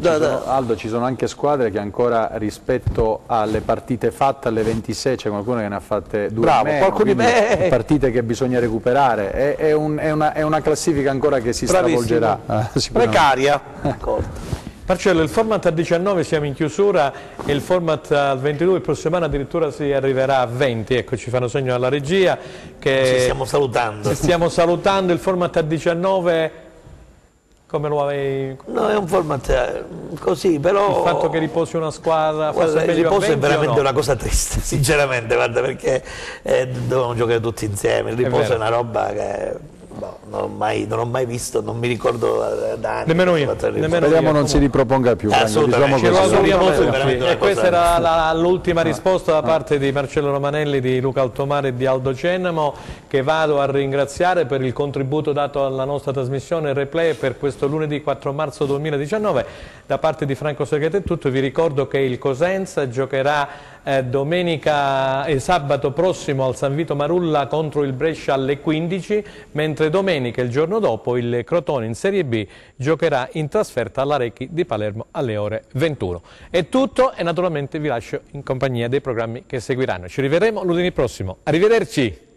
Aldo, ci sono anche squadre che ancora rispetto alle partite fatte alle 26 c'è qualcuno che ne ha fatte 2 partite che bisogna recuperare, è una classifica ancora che si stravolgerà. Precaria. Marcello, il format a 19 siamo in chiusura e il format a 22 il prossimo anno addirittura si arriverà a 20, ecco, ci fanno segno alla regia che ci stiamo salutando. Ci stiamo salutando, il format a 19 come lo avevi? No, è un format così, però... Il fatto che riposi una squadra... Guarda, il riposo è veramente una cosa triste, sinceramente, guarda, perché dovevamo giocare tutti insieme, il riposo è una roba che... non ho mai visto, non mi ricordo da anni. Nemmeno io. Speriamo non si riproponga più. Diciamo ce lo auguriamo tutti. E questa era l'ultima risposta da parte di Marcello Romanelli, di Luca Altomare e di Aldo Cennamo, che vado a ringraziare per il contributo dato alla nostra trasmissione Replay per questo lunedì 4 marzo 2019. Da parte di Franco Seghetti è tutto. Vi ricordo che il Cosenza giocherà domenica e sabato prossimo al San Vito Marulla contro il Brescia alle 15, mentre domenica, il giorno dopo, il Crotone in Serie B giocherà in trasferta all'Arechi di Palermo alle ore 21. È tutto e naturalmente vi lascio in compagnia dei programmi che seguiranno. Ci rivedremo lunedì prossimo. Arrivederci!